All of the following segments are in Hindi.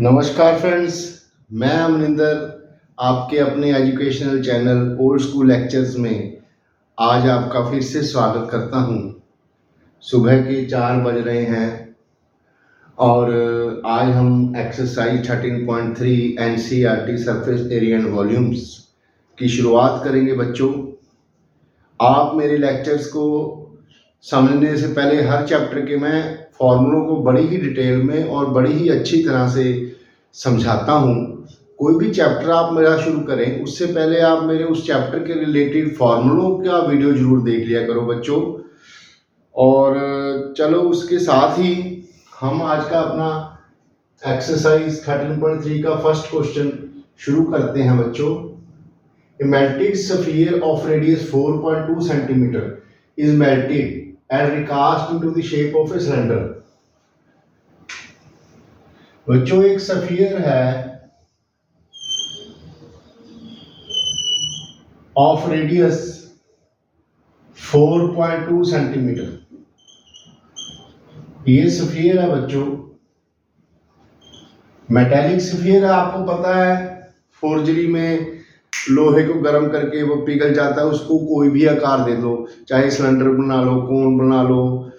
नमस्कार फ्रेंड्स, मैं अमरिंदर आपके अपने educational channel old school lectures में आज आपका फिर से स्वागत करता हूं। सुबह के 4 बज रहे हैं और आज हम exercise 13.3 NCERT surface area and volumes की शुरुआत करेंगे। बच्चों, आप मेरे लेक्चर्स को समझने से पहले हर चैप्टर के मैं फॉर्मूलों को बड़ी ही डिटेल में और बड़ी ही अच्छी तरह से समझाता हूँ। कोई भी चैप्टर आप मेरा शुरू करें उससे पहले आप मेरे उस चैप्टर के रिलेटेड फॉर्मूलों का वीडियो जरूर देख लिया करो बच्चों। और चलो उसके साथ ही हम आज का अपना एक्सरसाइज 13.3 का फर्स्ट क्वेश्चन शुरू करते हैं बच्चों। A melted sphere of radius 4.2 centimeter is melted and recast into the shape of a cylinder. बच्चों, एक स्फीयर है ऑफ रेडियस 4.2 सेंटीमीटर। ये स्फीयर है बच्चों, मेटेलिक स्फीयर है। आपको पता है फोर्जरी में लोहे को गर्म करके वो पिघल जाता है, उसको कोई भी आकार दे दो, चाहे सिलेंडर बना लो, कोन बना लो,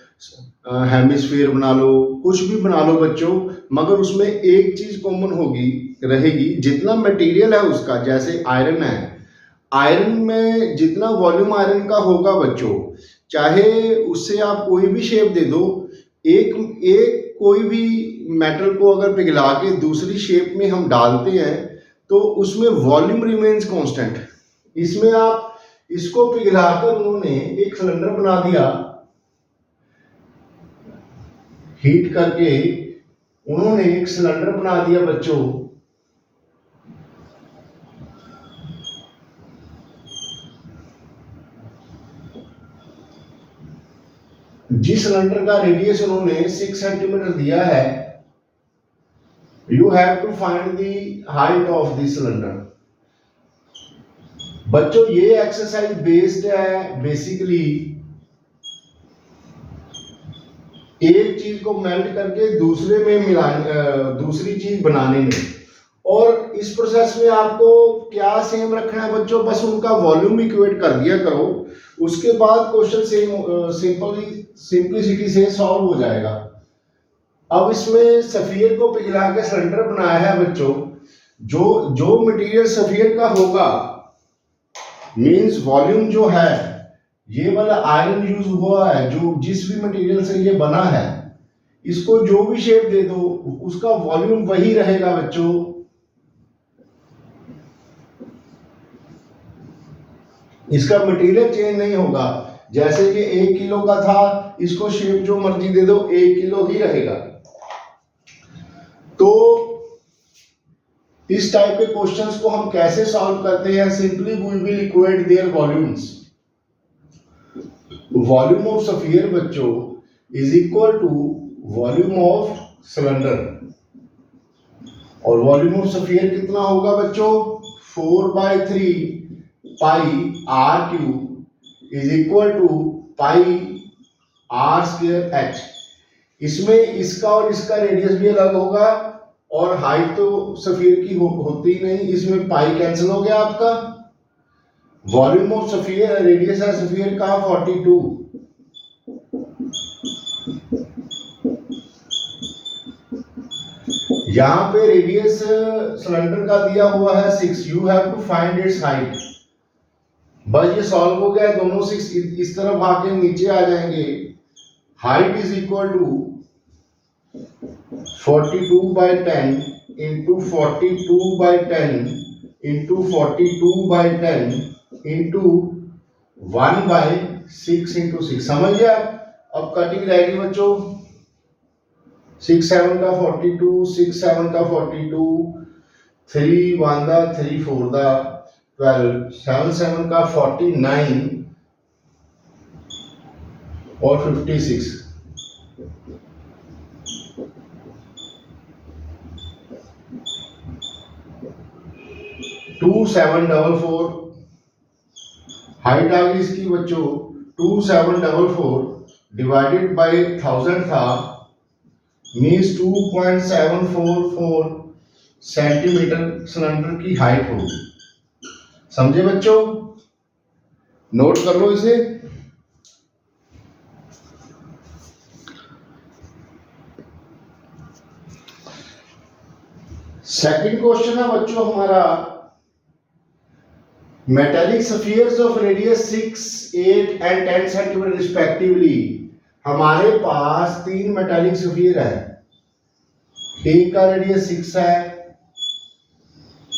हेमिस्फीयर बना लो, कुछ भी बना लो बच्चों, मगर उसमें एक चीज कॉमन होगी रहेगी, जितना मटेरियल है उसका। जैसे आयरन है, आयरन में जितना वॉल्यूम आयरन का होगा बच्चों, चाहे उससे आप कोई भी शेप दे दो, एक कोई भी मेटल को अगर पिघला के दूसरी शेप में हम डालते हैं तो उसमें वॉल्यूम रिमेन्स कांस्टेंट। इसमें आप इसको पिघलाकर उन्होंने एक सिलेंडर बना दिया, हीट करके उन्होंने एक सिलेंडर बना दिया बच्चों। जिस सिलेंडर का रेडियस उन्होंने 6 सेंटीमीटर दिया है, you have to find the height of the cylinder. बच्चों, ये एक्सरसाइज बेस्ड है बेसिकली एक चीज को मेल्ट करके दूसरे में मिलाने, दूसरी चीज बनाने में। और इस प्रोसेस में आपको क्या सेम रखना है बच्चों, बस उनका वॉल्यूम इक्वेट कर दिया करो, उसके बाद क्वेश्चन सिंपलिसिटी से सॉल्व हो जाएगा। अब इसमें सफियर को पिघला के सिलेंडर बनाया है बच्चों। जो मटेरियल सफियर का होगा मींस वॉल्यूम जो है, ये वाला आयरन यूज हुआ है, जो जिस भी मटेरियल से ये बना है, इसको जो भी शेप दे दो उसका वॉल्यूम वही रहेगा बच्चों। इसका मटेरियल चेंज नहीं होगा। जैसे कि 1 किलो का था, इसको शेप जो मर्जी दे दो 1 किलो ही रहेगा। तो इस टाइप के क्वेश्चंस को हम कैसे सॉल्व करते हैं? Simply we will equate their volumes. Volume of sphere बच्चों is equal to volume of cylinder. और वॉल्यूम ऑफ स्फीयर कितना होगा बच्चों? 4/3 pi r cube is equal to pi are square h. इसमें इसका और इसका रेडियस भी अलग होगा और हाइट तो स्फीयर की होती नहीं, इसमें पाई कैंसिल हो गया आपका। वॉल्यूम ऑफ स्फीयर, रेडियस है स्फीयर का 42। यहां पे रेडियस सिलेंडर का दिया हुआ है 6। You have to find its height. बस ये सॉल्व हो गया, दोनों 6 इस तरफ आके नीचे आ जाएंगे। Height is equal to 42/10 into 42/10 into 42/10 into 1/6 into 6। समझ गया? अब कटिंग रहेगी बच्चों। 6 7 का 42, 6 7 का 42, 3 1 दा 3 4 दा 12, 7 7 का 49 और 56। 2744 हाइट आ गई इसकी बच्चों। 2744 डिवाइडेड बाय 1000 था, मीन्स 2.744 सेंटीमीटर सिलेंडर की हाइट होगी। समझे बच्चों? नोट कर लो इसे। सेकंड क्वेश्चन है बच्चों हमारा, metallic spheres of radius 6, 8 and 10 centimetre respectively. हमारे पास तीन मेटेलिक स्फीयर है, एक का रेडियस 6 है,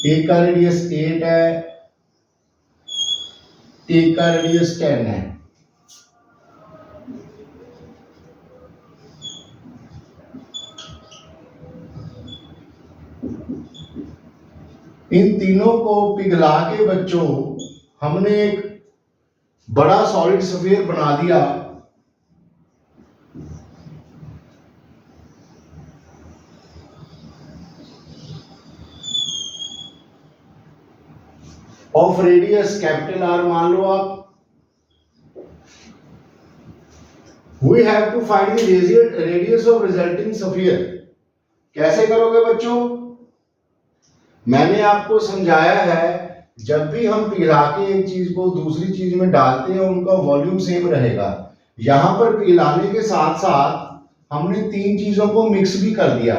एक का रेडियस 8 है, एक का रेडियस 10 है। इन तीनों को पिघला के बच्चों हमने एक बड़ा सॉलिड स्फीयर बना दिया। ऑफ रेडियस कैपिटल आर मान लो आप। We have to find the radius of resulting sphere. कैसे करोगे बच्चों? मैंने आपको समझाया है, जब भी हम पिघला के एक चीज को दूसरी चीज में डालते हैं उनका वॉल्यूम सेम रहेगा। यहां पर पिघलाने के साथ साथ हमने तीन चीजों को मिक्स भी कर दिया।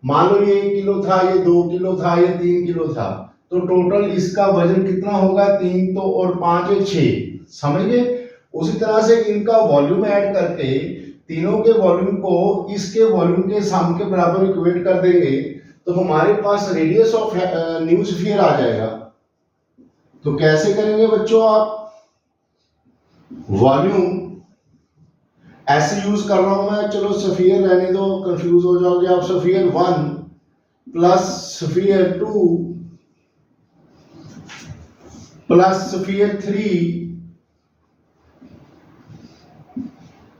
मान लो ये 1 किलो था, ये 2 किलो था, ये 3 किलो था, तो टोटल इसका वजन कितना होगा? 3 तो और 5 है 6। समझ गए? उसी तरह से इनका वॉल्यूम ऐड करके तीनों के वॉल्यूम को इसके वॉल्यूम के सम के बराबर इक्वेट कर देंगे तो हमारे पास रेडियस ऑफ न्यू स्फीयर आ जाएगा। तो कैसे करेंगे बच्चों आप? वॉल्यूम ऐसे यूज कर रहा हूं मैं, चलो स्फीयर रहने दो, कंफ्यूज हो जाओगे आप। Sphere 1 plus sphere 2 plus sphere 3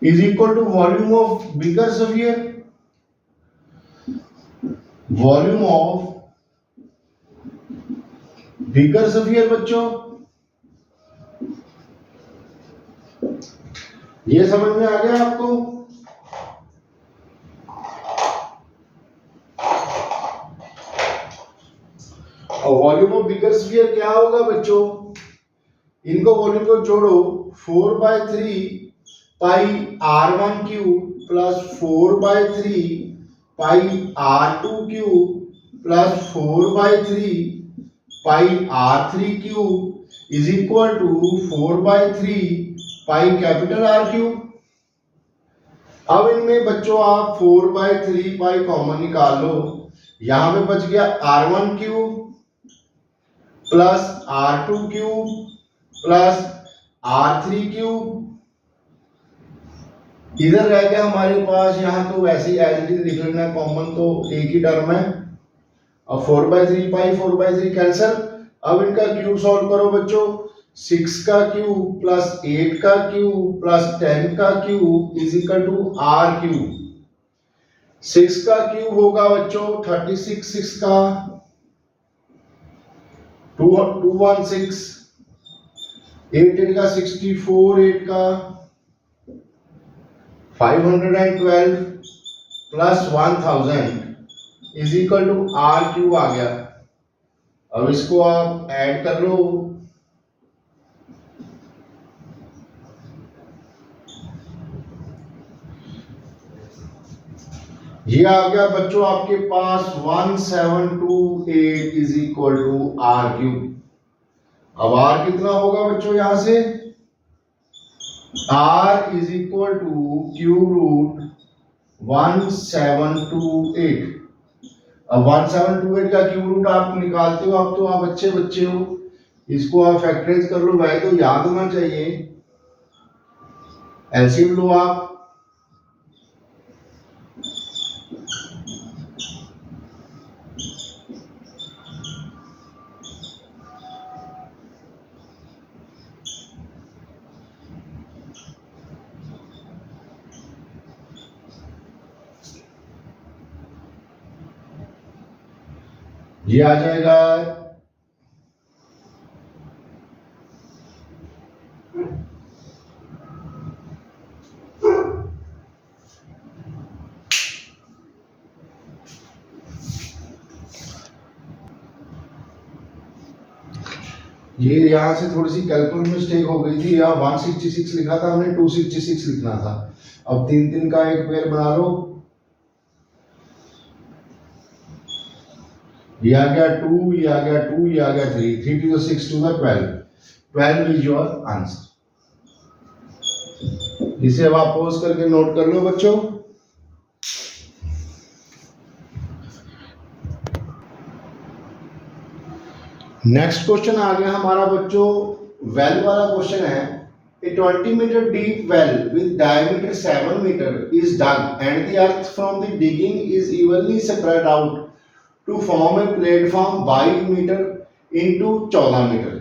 is equal to volume of bigger sphere, volume of bigger sphere। बच्चों ये समझ में आ गया आपको? और वॉल्यूम ऑफ बिगर स्फीयर क्या होगा बच्चों? इनको वॉल्यूम को जोड़ो, 4/3 pi r1 cube plus 4/3 pi r2 cube plus 4/3 pi r3 cube is equal to 4/3 pi capital R cube. अब इनमें बच्चों आप 4/3 पाई कॉमन निकाल लो, यहां पे बच गया r1 cube plus r2 cube plus r3 cube. इधर रह गया हमारे पास, यहां तो वैसे ही एज इट इज लिख लेना, कॉमन तो एक ही टर्म है। अब 4/3 पाई 4/3 कैंसिल। अब इनका क्यूब सॉल्व करो बच्चों, 6 का क्यूब प्लस 8 का क्यूब प्लस 10 का cube is equal to r cube. 6 का क्यूब होगा बच्चों 36, 6 का 216, 8 का 64, 8 का 512 plus 1000 is equal to r cube आ गया। अब इसको आप ऐड कर लो, ये आ गया बच्चों आपके पास 1728 is equal to r cube. अब r कितना होगा बच्चों? यहां से r is equal to cube root 1728। अब 1728 का क्यूब रूट आप निकालते हो, अब तो आप अच्छे बच्चे हो, इसको आप फैक्टराइज कर लो, भाई तो याद होना चाहिए। एलसीएम लो आप, ये आ जाएगा ये यहाँ से थोड़ी सी कैलकुलेट मिस्टेक हो गई थी, यहाँ 166 लिखा था हमने, 266 लिखना था। अब 3 3 का एक पेयर बना लो, ये आ गया 2, ये आ गया 2, ये आ गया 3, 3 to the 6 to the 12, 12 is your answer. इसे अब आप पॉज करके नोट कर लो बच्चों। नेक्स्ट क्वेश्चन आ गया हमारा बच्चों, वेल वाला क्वेश्चन है। A 20 meter deep well with diameter 7 meter is dug and the earth from the digging is evenly spread out to form a platform 22 meter into 14 meter।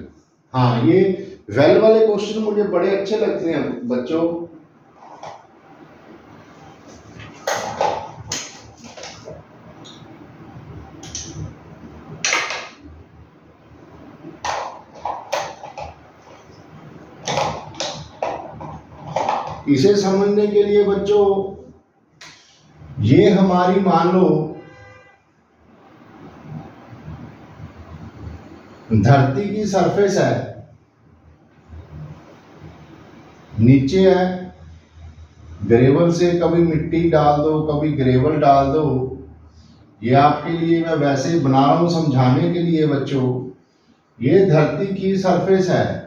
हाँ, ये वेल वाले क्वेश्चन मुझे बड़े अच्छे लगते हैं बच्चों। इसे समझने के लिए बच्चों, ये हमारी मान लो धरती की सरफेस है, नीचे है, ग्रेवल से कभी मिट्टी डाल दो, कभी ग्रेवल डाल दो। ये आपके लिए मैं वैसे ही बना रहा हूं समझाने के लिए बच्चों। ये धरती की सरफेस है,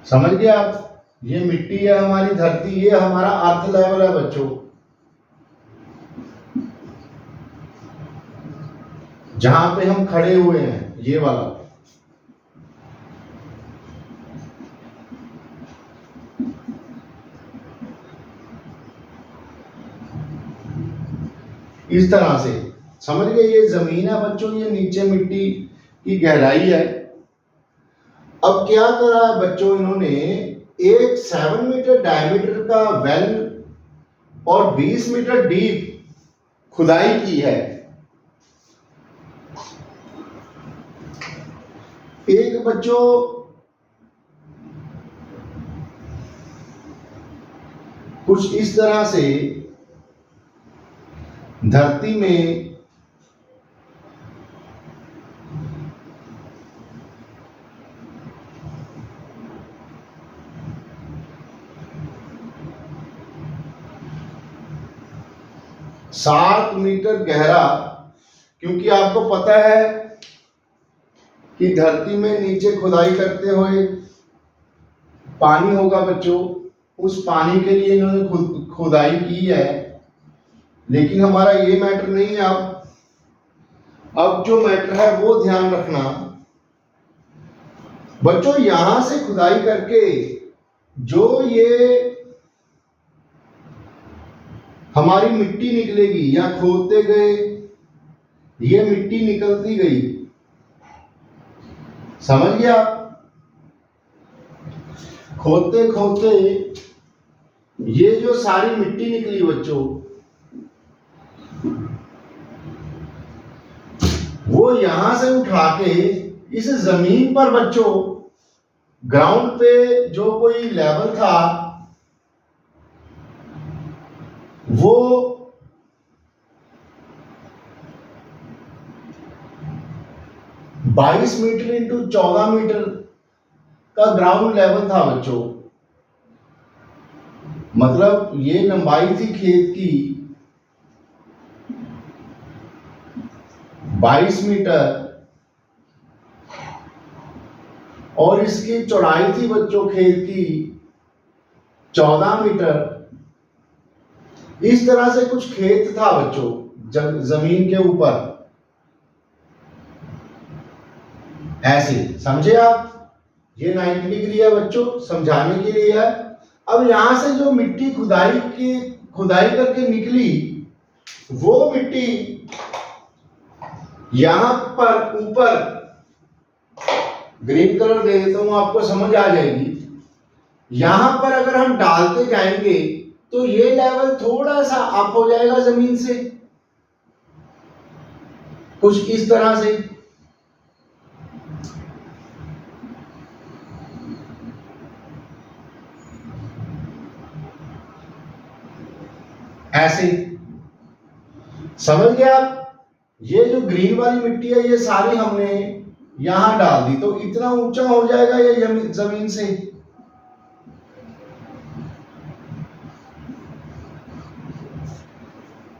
समझ गए आप? ये मिट्टी है हमारी धरती, ये हमारा अर्थ लेवल है बच्चों, जहां पे हम खड़े हुए हैं, ये वाला। इस तरह से समझ गए? ये जमीन है बच्चों, ये नीचे मिट्टी की गहराई है। अब क्या करा है बच्चों इन्होंने, एक 7 मीटर डायमीटर का वेल और 20 मीटर डीप खुदाई की है। एक बच्चों कुछ इस तरह से धरती में 7 मीटर गहरा, क्योंकि आपको पता है कि धरती में नीचे खुदाई करते हुए पानी होगा बच्चों, उस पानी के लिए इन्होंने खुदाई की है। लेकिन हमारा ये मैटर नहीं है। अब जो मैटर है वो ध्यान रखना बच्चों, यहां से खुदाई करके जो ये हमारी मिट्टी निकलेगी, या खोदते गए ये मिट्टी निकलती गई, समझ गया आप? खोदते खोदते ये जो सारी मिट्टी निकली बच्चों, वो यहां से उठा के इस जमीन पर बच्चों, ग्राउंड पे जो कोई लेवल था वो 22 मीटर इंटू 14 मीटर का ग्राउंड लेवल था बच्चों। मतलब ये लंबाई थी खेत की 22 मीटर और इसकी चौड़ाई थी बच्चों खेत की 14 मीटर। इस तरह से कुछ खेत था बच्चों जमीन के ऊपर, ऐसे समझे आप? ये 90 डिग्री है बच्चों, समझाने के लिए है। अब यहां से जो मिट्टी खुदाई करके निकली, वो मिट्टी यहां पर ऊपर ग्रीन कलर दे देता हूं, आपको समझ आ जाएगी। यहां पर अगर हम डालते जाएंगे तो ये लेवल थोड़ा सा अप हो जाएगा जमीन से, कुछ इस तरह से। ऐसे समझ गए आप। ये जो ग्रीन वाली मिट्टी है ये सारी हमने यहां डाल दी, तो इतना ऊंचा हो जाएगा ये जमीन से।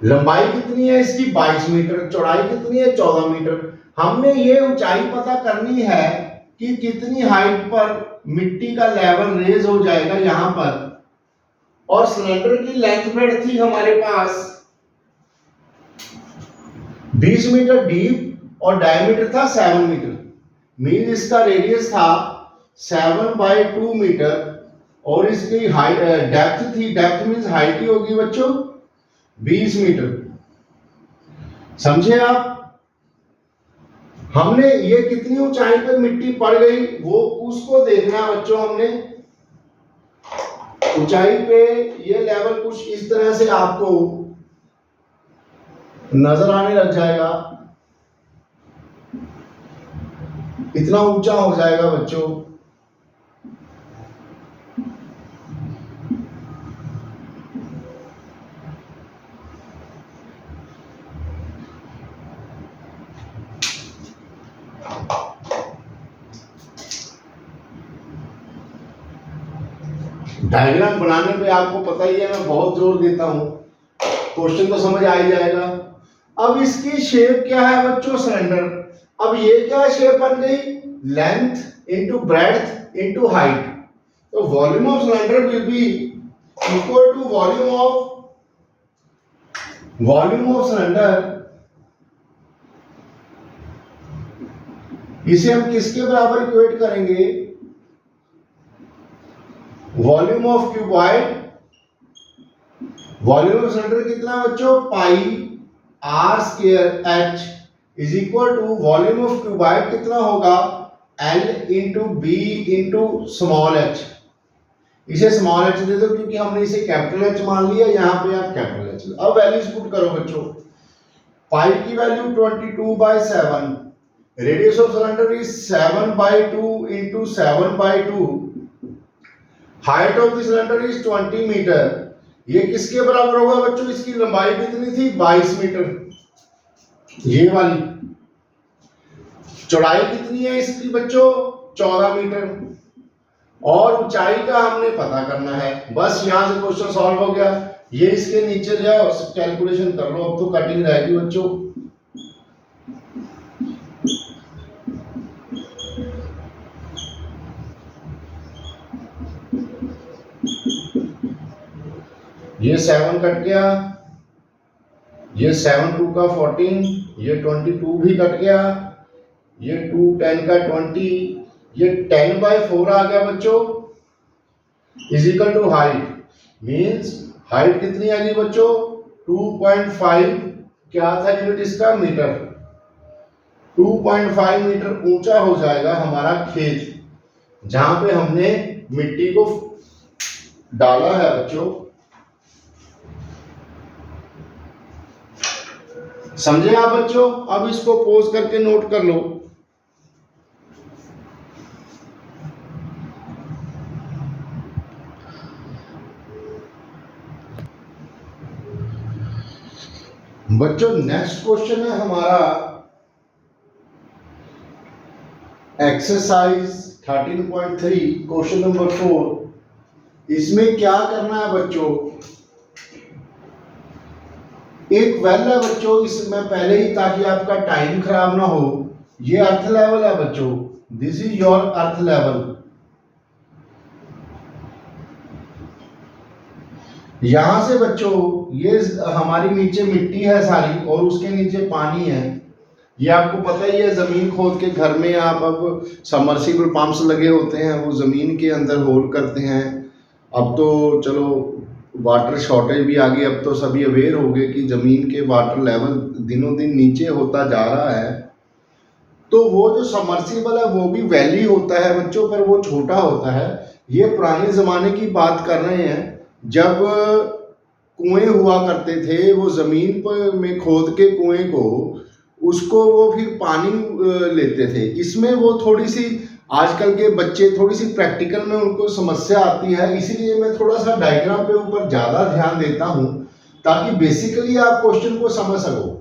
लंबाई कितनी है इसकी 22 मीटर, चौड़ाई कितनी है 14 मीटर। हमने ये ऊंचाई पता करनी है कि कितनी हाइट पर मिट्टी का लेवल रेज हो जाएगा यहां पर। और सिलेंडर की लेंथ ब्रेड्थ थी हमारे पास 20 मीटर डीप और डायमीटर था 7 मीटर। मीन इसका रेडियस था 7/2 मीटर और इसकी हाइट डेप्थ थी, डेप्थ मीन्स हाइट ही होगी बच्चों 20 मीटर। समझे आप। हमने ये कितनी ऊंचाई पर मिट्टी पड़ गई वो उसको देखना है बच्चों। हमने ऊंचाई पे ये लेवल कुछ इस तरह से आपको नजर आने लग जाएगा, इतना ऊंचा हो जाएगा बच्चों। डायग्राम बनाने पे आपको पता ही है मैं बहुत जोर देता हूं, क्वेश्चन तो समझ आ ही जाएगा। अब इसकी शेप क्या है बच्चों, सिलेंडर। अब ये क्या शेप बन गई, length into breadth into height. तो volume of cylinder will be equal to volume of cylinder. इसे हम किसके बराबर इक्वेट करेंगे, volume of cuboid. Volume of cylinder कितना बच्चों, pi are square H is equal to volume of cuboid कितना होगा, l into B into small h. इसे स्मॉल एच दे दो क्योंकि हमने इसे कैपिटल एच मान लिया, यहां पे आप कैपिटल एच। अब वैल्यूज पुट करो बच्चों। पाई की value 22/7, radius of cylinder is 7/2 into 7/2, height of the cylinder is 20 metre. ये किसके बराबर होगा बच्चों, इसकी लंबाई कितनी थी 22 मीटर ये वाली। चौड़ाई कितनी है इसकी बच्चों 14 मीटर और ऊंचाई का हमने पता करना है। बस यहां से क्वेश्चन सॉल्व हो गया। ये इसके नीचे जाओ कैलकुलेशन कर लो, अब तो कटिंग रहेगी बच्चों। ये 7 कट गया, ये 7 2 का 14, ये 22 भी कट गया, ये 2 10 का 20, ये 10/4 आ गया बच्चों is equal to height. Means height कितनी आ गई बच्चों 2.5, क्या था यूनिट इसका मीटर। 2.5 मीटर ऊंचा हो जाएगा हमारा खेत जहां पे हमने मिट्टी को डाला है बच्चों। समझे आप बच्चों। अब इसको पॉज करके नोट कर लो। बच्चों नेक्स्ट क्वेश्चन है हमारा एक्सरसाइज 13.3 क्वेश्चन नंबर 4। इसमें क्या करना है बच्चों, एक वेल है बच्चों, इसमें पहले ही ताकि आपका टाइम खराब ना हो, ये अर्थ लेवल है बच्चों, this is your earth level. यहां से बच्चों ये हमारी नीचे मिट्टी है सारी और उसके नीचे पानी है। ये आपको पता ही है, जमीन खोद के घर में आप अब सबमर्सिबल पंप्स लगे होते हैं, वो जमीन के अंदर होल करते हैं। अब तो चलो वाटर शॉर्टेज भी आ गई, अब तो सभी अवेयर हो गए कि ज़मीन के वाटर लेवल दिनों दिन नीचे होता जा रहा है। तो वो जो सबमर्सिबल है वो भी वैली होता है बच्चों, पर वो छोटा होता है। ये पुराने ज़माने की बात कर रहे हैं जब कुएं हुआ करते थे, वो ज़मीन पर में खोद के कुएं को उसको वो फिर पानी लेते थे। इसमें वो थोड़ी सी आजकल के बच्चे थोड़ी सी प्रैक्टिकल में उनको समस्या आती है, इसीलिए मैं थोड़ा सा डायग्राम पे ऊपर ज़्यादा ध्यान देता हूँ ताकि बेसिकली आप क्वेश्चन को समझ सको।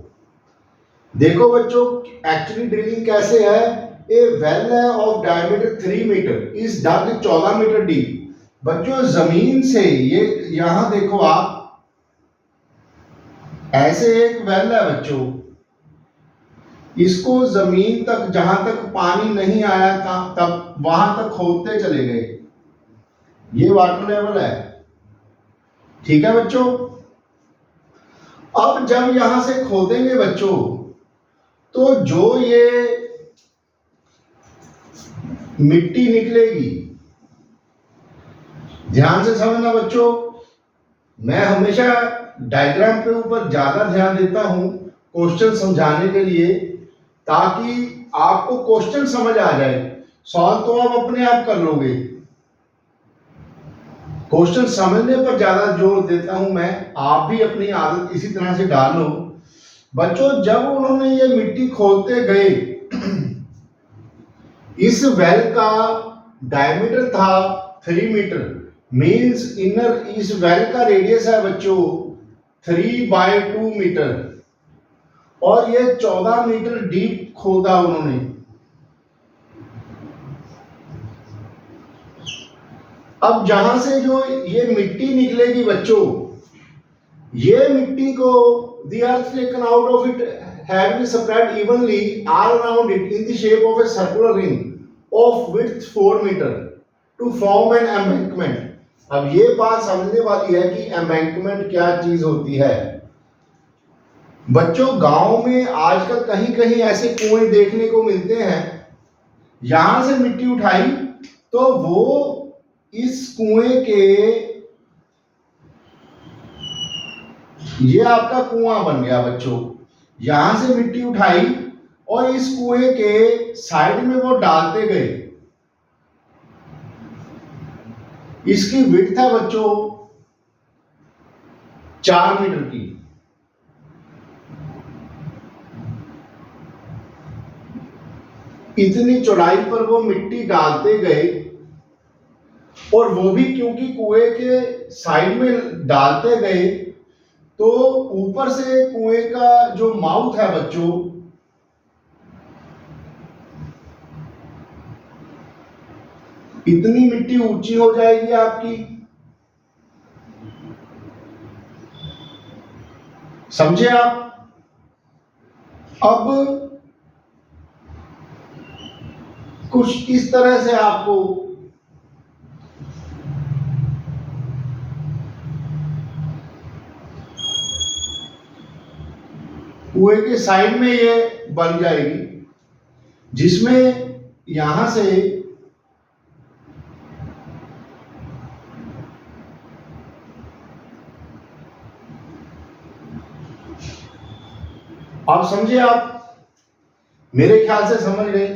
देखो बच्चों, एक्चुअली ड्रिलिंग कैसे है। A well of diameter 3 metre is dug 14 metre deep. बच्चों जमीन से ये यहां देखो आप, ऐसे एक वेल है बच्चों, इसको जमीन तक जहां तक पानी नहीं आया था तब वहां तक खोदते चले गए। ये वाटर लेवल है, ठीक है बच्चों। अब जब यहां से खोदेंगे बच्चों, तो जो ये मिट्टी निकलेगी, ध्यान से समझना बच्चों, मैं हमेशा डायग्राम के ऊपर ज्यादा ध्यान देता हूं क्वेश्चन समझाने के लिए, ताकि आपको क्वेश्चन समझ आ जाए। सॉल्व तो आप अपने आप कर लोगे, क्वेश्चन समझने पर ज्यादा जोर देता हूं मैं। आप भी अपनी आदत इसी तरह से डाल लो। बच्चों जब उन्होंने ये मिट्टी खोदते गए, इस वेल का डायमीटर था 3 मीटर, मीन्स इनर इस वेल का रेडियस है बच्चों 3/2 मीटर, और ये 14 मीटर डीप खोदा उन्होंने। अब जहां से जो ये मिट्टी निकलेगी बच्चों, ये मिट्टी को the earth taken out of it had been spread evenly all around it in the shape of a circular ring of width 4 meter to form an embankment। अब ये बात समझने वाली है कि एम्बैंकमेंट क्या चीज होती है। बच्चों गांव में आजकल कहीं कहीं ऐसे कुएं देखने को मिलते हैं, यहां से मिट्टी उठाई तो वो इस कुएं के, ये आपका कुआं बन गया बच्चों। यहां से मिट्टी उठाई और इस कुएं के साइड में वो डालते गए। इसकी विड्थ है बच्चों 4 मीटर की। इतनी चौड़ाई पर वो मिट्टी डालते गए, और वो भी क्योंकि कुएं के साइड में डालते गए, तो ऊपर से कुएं का जो माउथ है बच्चों, इतनी मिट्टी ऊंची हो जाएगी आपकी, समझे आप। अब कुछ इस तरह से आपको कुएं के साइड में ये बन जाएगी, जिसमें यहां से आप समझे आप, मेरे ख्याल से समझ गए।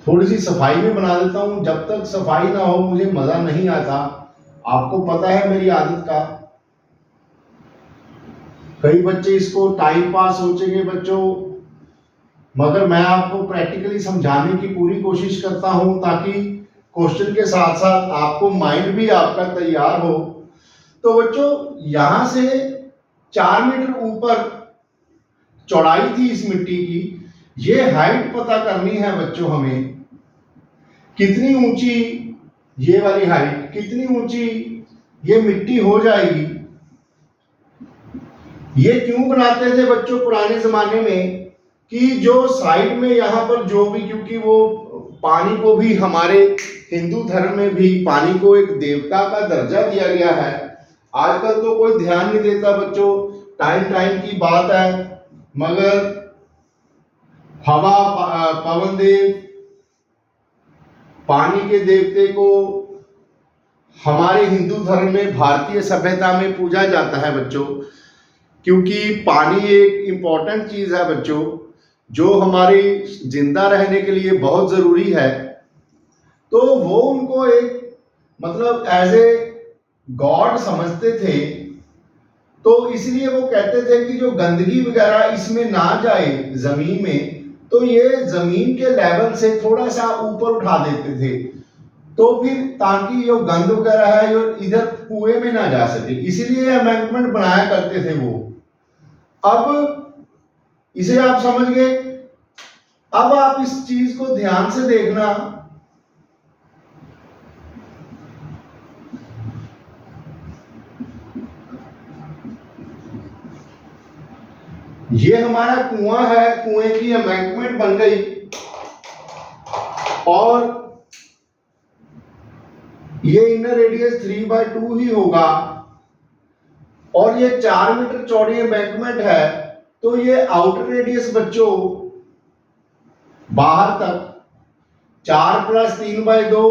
थोड़ी सी सफाई में बना देता हूं, जब तक सफाई ना हो मुझे मजा नहीं आता, आपको पता है मेरी आदत का। कई बच्चे इसको टाइम पास सोचेंगे बच्चों, मगर मैं आपको प्रैक्टिकली समझाने की पूरी कोशिश करता हूं, ताकि क्वेश्चन के साथ साथ आपको माइंड भी आपका तैयार हो। तो बच्चों यहां से 4 मीटर ऊपर चौड़ाई थी इस मिट्टी की, ये हाइट पता करनी है बच्चों हमें, कितनी ऊंची ये वाली हाइट, कितनी ऊंची ये मिट्टी हो जाएगी। ये क्यों बनाते थे बच्चों पुराने जमाने में, कि जो साइड में यहाँ पर जो भी, क्योंकि वो पानी को भी, हमारे हिंदू धर्म में भी पानी को एक देवता का दर्जा दिया गया है। आजकल तो कोई ध्यान नहीं देता बच्चों, टाइम की बात है, मगर हवा पवन देव, पानी के देवते को हमारे हिंदू धर्म में, भारतीय सभ्यता में पूजा जाता है बच्चों, क्योंकि पानी एक इम्पॉर्टेंट चीज है बच्चों, जो हमारी जिंदा रहने के लिए बहुत जरूरी है। तो वो उनको एक मतलब एज ए गॉड समझते थे, तो इसलिए वो कहते थे कि जो गंदगी वगैरह इसमें ना जाए जमीन में, तो ये जमीन के लेवल से थोड़ा सा ऊपर उठा देते थे। तो फिर ताकि जो गंद वगैरह है जो इधर कुएं में ना जा सके, इसीलिए एम्बैंकमेंट बनाया करते थे वो। अब इसे आप समझ गए। अब आप इस चीज को ध्यान से देखना, ये हमारा कुआं है, कुएं की एम्बैंकमेंट बन गई और ये इनर रेडियस 3/2 ही होगा और ये 4 मीटर चौड़ी एम्बैंकमेंट है, तो ये आउटर रेडियस बच्चों बाहर तक 4 + 3/2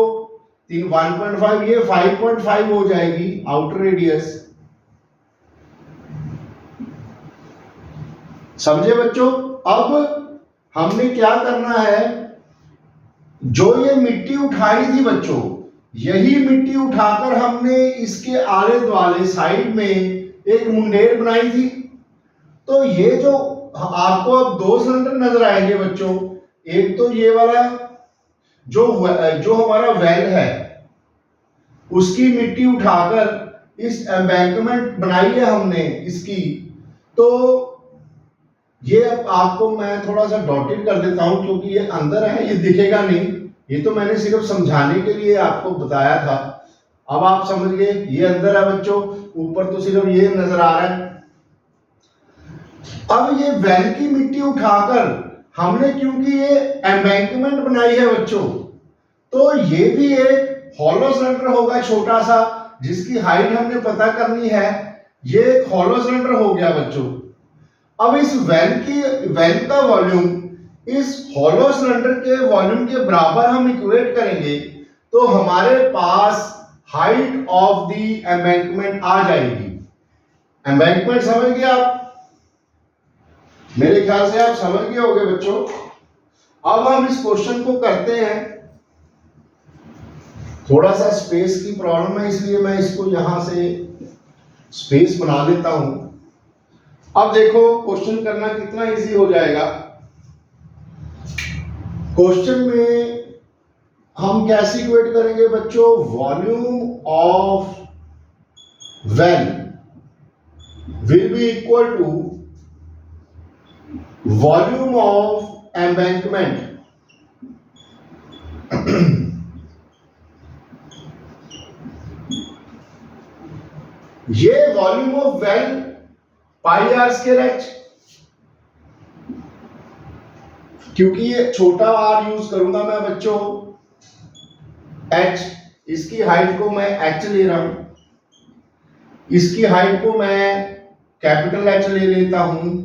1.5, ये 5.5 हो जाएगी आउटर रेडियस। समझे बच्चों? अब हमने क्या करना है, जो ये मिट्टी उठाई थी बच्चों, यही मिट्टी उठाकर हमने इसके आले द्वाले साइड में एक मुंडेर बनाई थी। तो ये जो आपको अब 2 सिलेंडर नजर आएंगे बच्चों, एक तो ये वाला जो हमारा वेल है उसकी मिट्टी उठाकर इस एम्बैंकमेंट बनाई है हमने इसकी। तो ये अब आपको मैं थोड़ा सा डॉटेड कर देता हूं क्योंकि ये अंदर है, ये दिखेगा नहीं, ये तो मैंने सिर्फ समझाने के लिए आपको बताया था। अब आप समझ गए, ये अंदर है बच्चों, ऊपर तो सिर्फ ये नजर आ रहा है। अब ये वेल की मिट्टी उठाकर हमने, क्योंकि ये एम्बैंकमेंट बनाई है बच्चों, तो ये भी एक हॉलो सिलेंडर होगा छोटा सा, जिसकी हाइट हमने पता करनी है। ये एक हॉलो सिलेंडर हो गया बच्चों। अब इस वेल का वॉल्यूम इस हॉलो सिलेंडर के वॉल्यूम के बराबर हम इक्वेट करेंगे, तो हमारे पास हाइट ऑफ द एम्बैंकमेंट आ जाएगी। एम्बैंकमेंट समझ गए आप? मेरे ख्याल से आप समझ गए होंगे बच्चों। अब हम इस क्वेश्चन को करते हैं। थोड़ा सा स्पेस की प्रॉब्लम है, इसलिए मैं इसको यहां से स्पेस बना लेता हूं। अब देखो क्वेश्चन करना कितना इजी हो जाएगा। क्वेश्चन में हम कैसे इक्वेट करेंगे बच्चों, volume of well will be equal to volume of embankment. ये वॉल्यूम ऑफ वेल πr²h, क्योंकि ये छोटा r यूज करूंगा मैं बच्चों, h, इसकी हाइट को मैं h ले रहा हूं, इसकी हाइट को मैं कैपिटल H ले लेता हूं।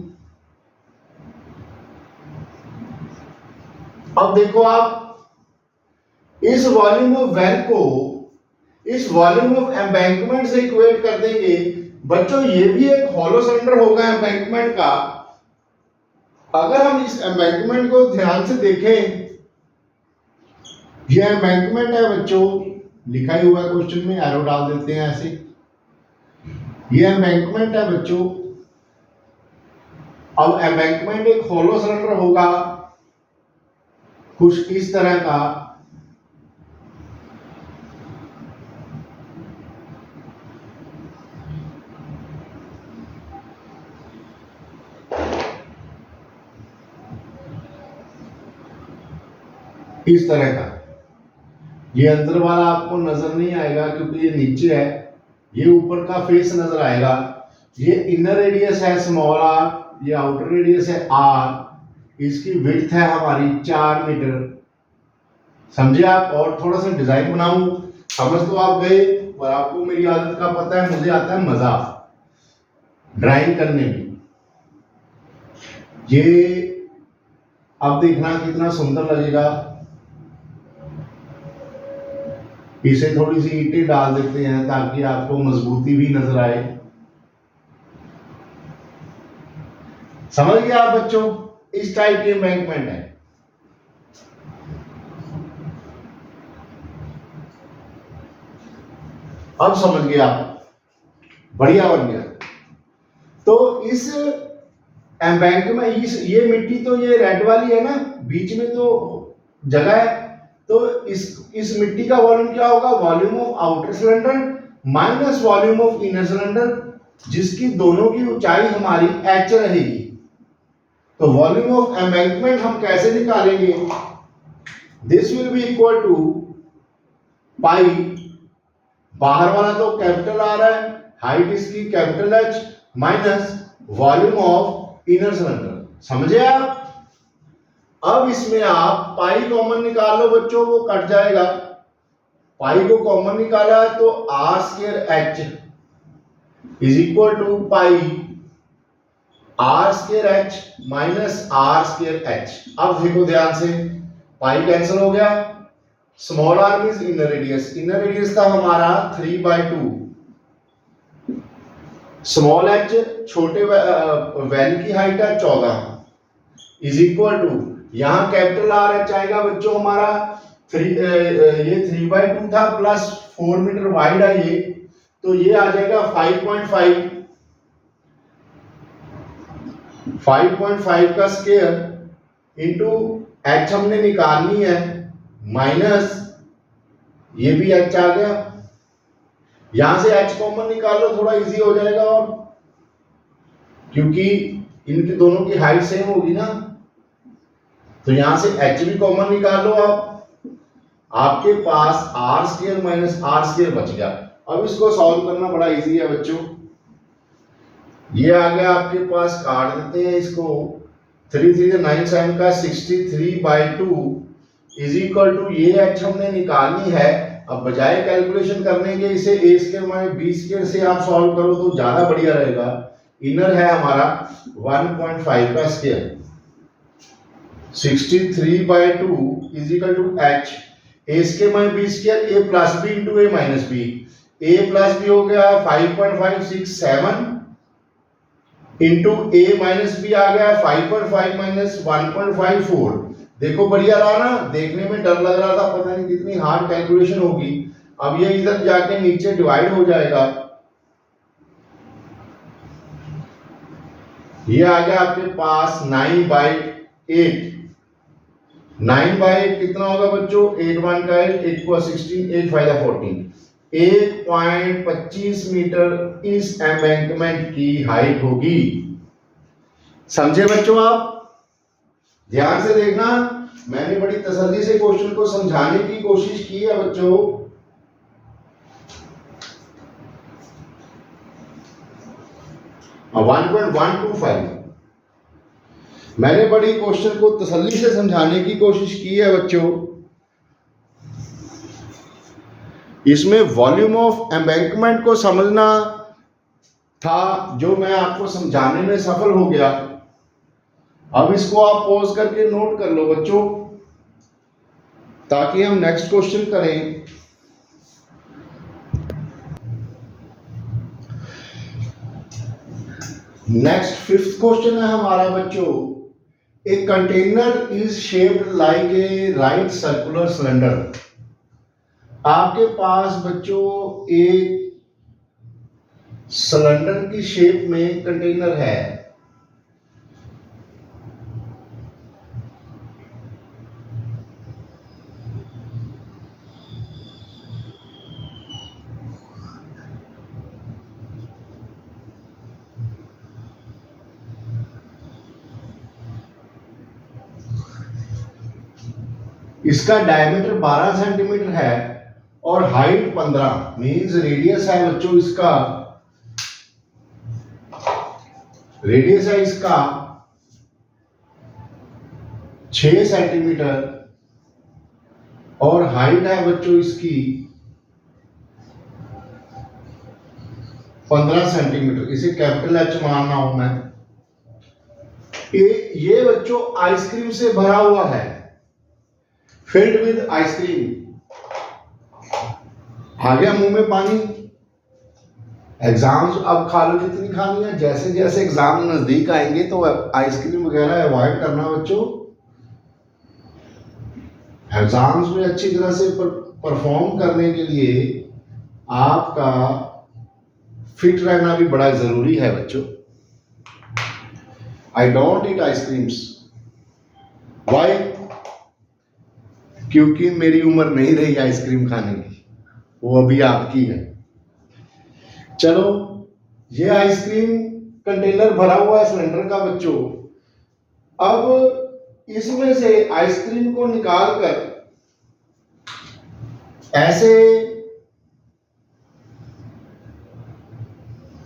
अब देखो आप इस वॉल्यूम ऑफ वेल को इस वॉल्यूम ऑफ एम्बैंकमेंट से इक्वेट कर देंगे बच्चों। ये भी एक हॉलो सिलेंडर होगा एम्बैंकमेंट का। अगर हम इस एम्बैंकमेंट को ध्यान से देखें, ये एम्बैंकमेंट है बच्चों, लिखा ही हुआ है क्वेश्चन में, एरो डाल देते हैं ऐसे। ये एम्बैंकमेंट है बच्चों। अब एम्बैंकमेंट एक हॉलो सिलेंडर होगा कुछ इस तरह का। इस तरह का, ये अंदर वाला आपको नजर नहीं आएगा क्योंकि ये नीचे है, ये ऊपर का फेस नजर आएगा। ये इनर रेडियस है स्मॉल r, ये आउटर रेडियस है r, इसकी विड्थ है हमारी 4 मीटर। समझे आप? और थोड़ा सा डिजाइन बनाऊं, समझ तो आप गए, और आपको मेरी आदत का पता है, मुझे आता है मजा ड्राइंग करने में। ये अब देखना कितना सुंदर लगेगा। इसे थोड़ी सी ईंटें डाल देते हैं ताकि आपको मजबूती भी नजर आए। समझ गए आप बच्चों? इस टाइप की एम्बैंकमेंट है। अब समझ गए आप? बढ़िया बन गया। तो इस एम्बैंकमेंट, ये मिट्टी तो ये रेड वाली है ना, बीच में तो जगह है, तो इस मिट्टी का वॉल्यूम क्या होगा, volume of outer cylinder minus volume of inner cylinder, जिसकी दोनों की ऊंचाई हमारी h रहेगी। तो वॉल्यूम ऑफ एम्बैंकमेंट हम कैसे निकालेंगे, this will be equal to pi, बाहर वाला तो कैपिटल आ रहा है, हाइट इसकी capital H minus volume of inner cylinder. समझे आप? अब इसमें आप पाई कॉमन निकाल लो बच्चों, वो कट जाएगा। पाई को कॉमन निकाला तो R square H is equal to pi are square H minus are square H. अब देखो ध्यान से, पाई कैंसिल हो गया, small R means inner radius, inner radius था हमारा 3/2, स्मॉल एच छोटे वैल की हाइट है 14 इज इक्वल टू, यहां कैपिटल आर एच आएगा बच्चों हमारा ये 3/2 था प्लस 4 मीटर वाइड है ये, तो ये आ जाएगा 5.5 का स्क्वायर इंटू एच हमने निकालनी है माइनस ये भी एच आ गया, यहां से एच कॉमन निकाल लो, थोड़ा इजी हो जाएगा, और क्योंकि इनकी दोनों की हाइट सेम होगी ना, तो यहां से एच भी कॉमन निकाल लो आप, आपके पास r square minus are square बच गया। अब इसको सॉल्व करना बड़ा इजी है बच्चों, ये आ गया आपके पास, काट देते हैं इसको, 3 3 9 7 का 63/2 इज इक्वल टू, ये एच हमने निकालनी है। अब बजाय कैलकुलेशन करने के इसे a square minus b square से आप सॉल्व करो तो ज्यादा बढ़िया रहेगा। इनर है हमारा 1.5 का square, 63/2 is equal to h, a square minus b square, a plus b into a minus b, a plus b हो गया 5.567 इंटू a माइनस b आ गया 5.5 माइनस 1.54। देखो बढ़िया रहा ना, देखने में डर लग रहा था, पता नहीं कितनी हार्ड कैलकुलेशन होगी। अब ये इधर जाके नीचे डिवाइड हो जाएगा, ये आ गया आपके पास 9/8, 9/8 कितना होगा बच्चों, 8 1 का 8, 8 को 16, 8 5 14, 1.25 मीटर इस एम्बैंकमेंट की हाइट होगी। समझे बच्चों आप? ध्यान से देखना, मैंने बड़ी तसल्ली से क्वेश्चन को समझाने की कोशिश की है बच्चों। अब 1.125 मैंने बड़ी क्वेश्चन को तसल्ली से समझाने की कोशिश की है बच्चों। इसमें वॉल्यूम ऑफ एम्बैंकमेंट को समझना था, जो मैं आपको समझाने में सफल हो गया। अब इसको आप पॉज करके नोट कर लो बच्चों, ताकि हम नेक्स्ट क्वेश्चन करें। नेक्स्ट 5th क्वेश्चन है हमारा बच्चों, a container is shaped like a right circular cylinder. आपके पास बच्चों एक सिलेंडर की शेप में कंटेनर है, इसका डायमीटर 12 सेंटीमीटर है और हाइट 15 मींस रेडियस है बच्चों इसका, रेडियस है इसका 6 सेंटीमीटर और हाइट है बच्चों इसकी 15 सेंटीमीटर। इसे कैपिटल एच मानना हूं मैं। ये बच्चों आइसक्रीम से भरा हुआ है, फिल्ड विद आइसक्रीम। आ गया मुंह में पानी। एग्जाम्स अब खा लो जितनी खानी है, जैसे जैसे एग्जाम नजदीक आएंगे तो आइसक्रीम वगैरह अवॉइड करना बच्चों। एग्जाम्स में अच्छी तरह से परफॉर्म करने के लिए आपका फिट रहना भी बड़ा जरूरी है बच्चों। I don't eat ice creams. Why? क्योंकि मेरी उम्र नहीं रही आइसक्रीम खाने की, वो अभी आपकी है। चलो, ये आइसक्रीम कंटेनर भरा हुआ है सिलेंडर का बच्चों। अब इसमें से आइसक्रीम को निकाल कर ऐसे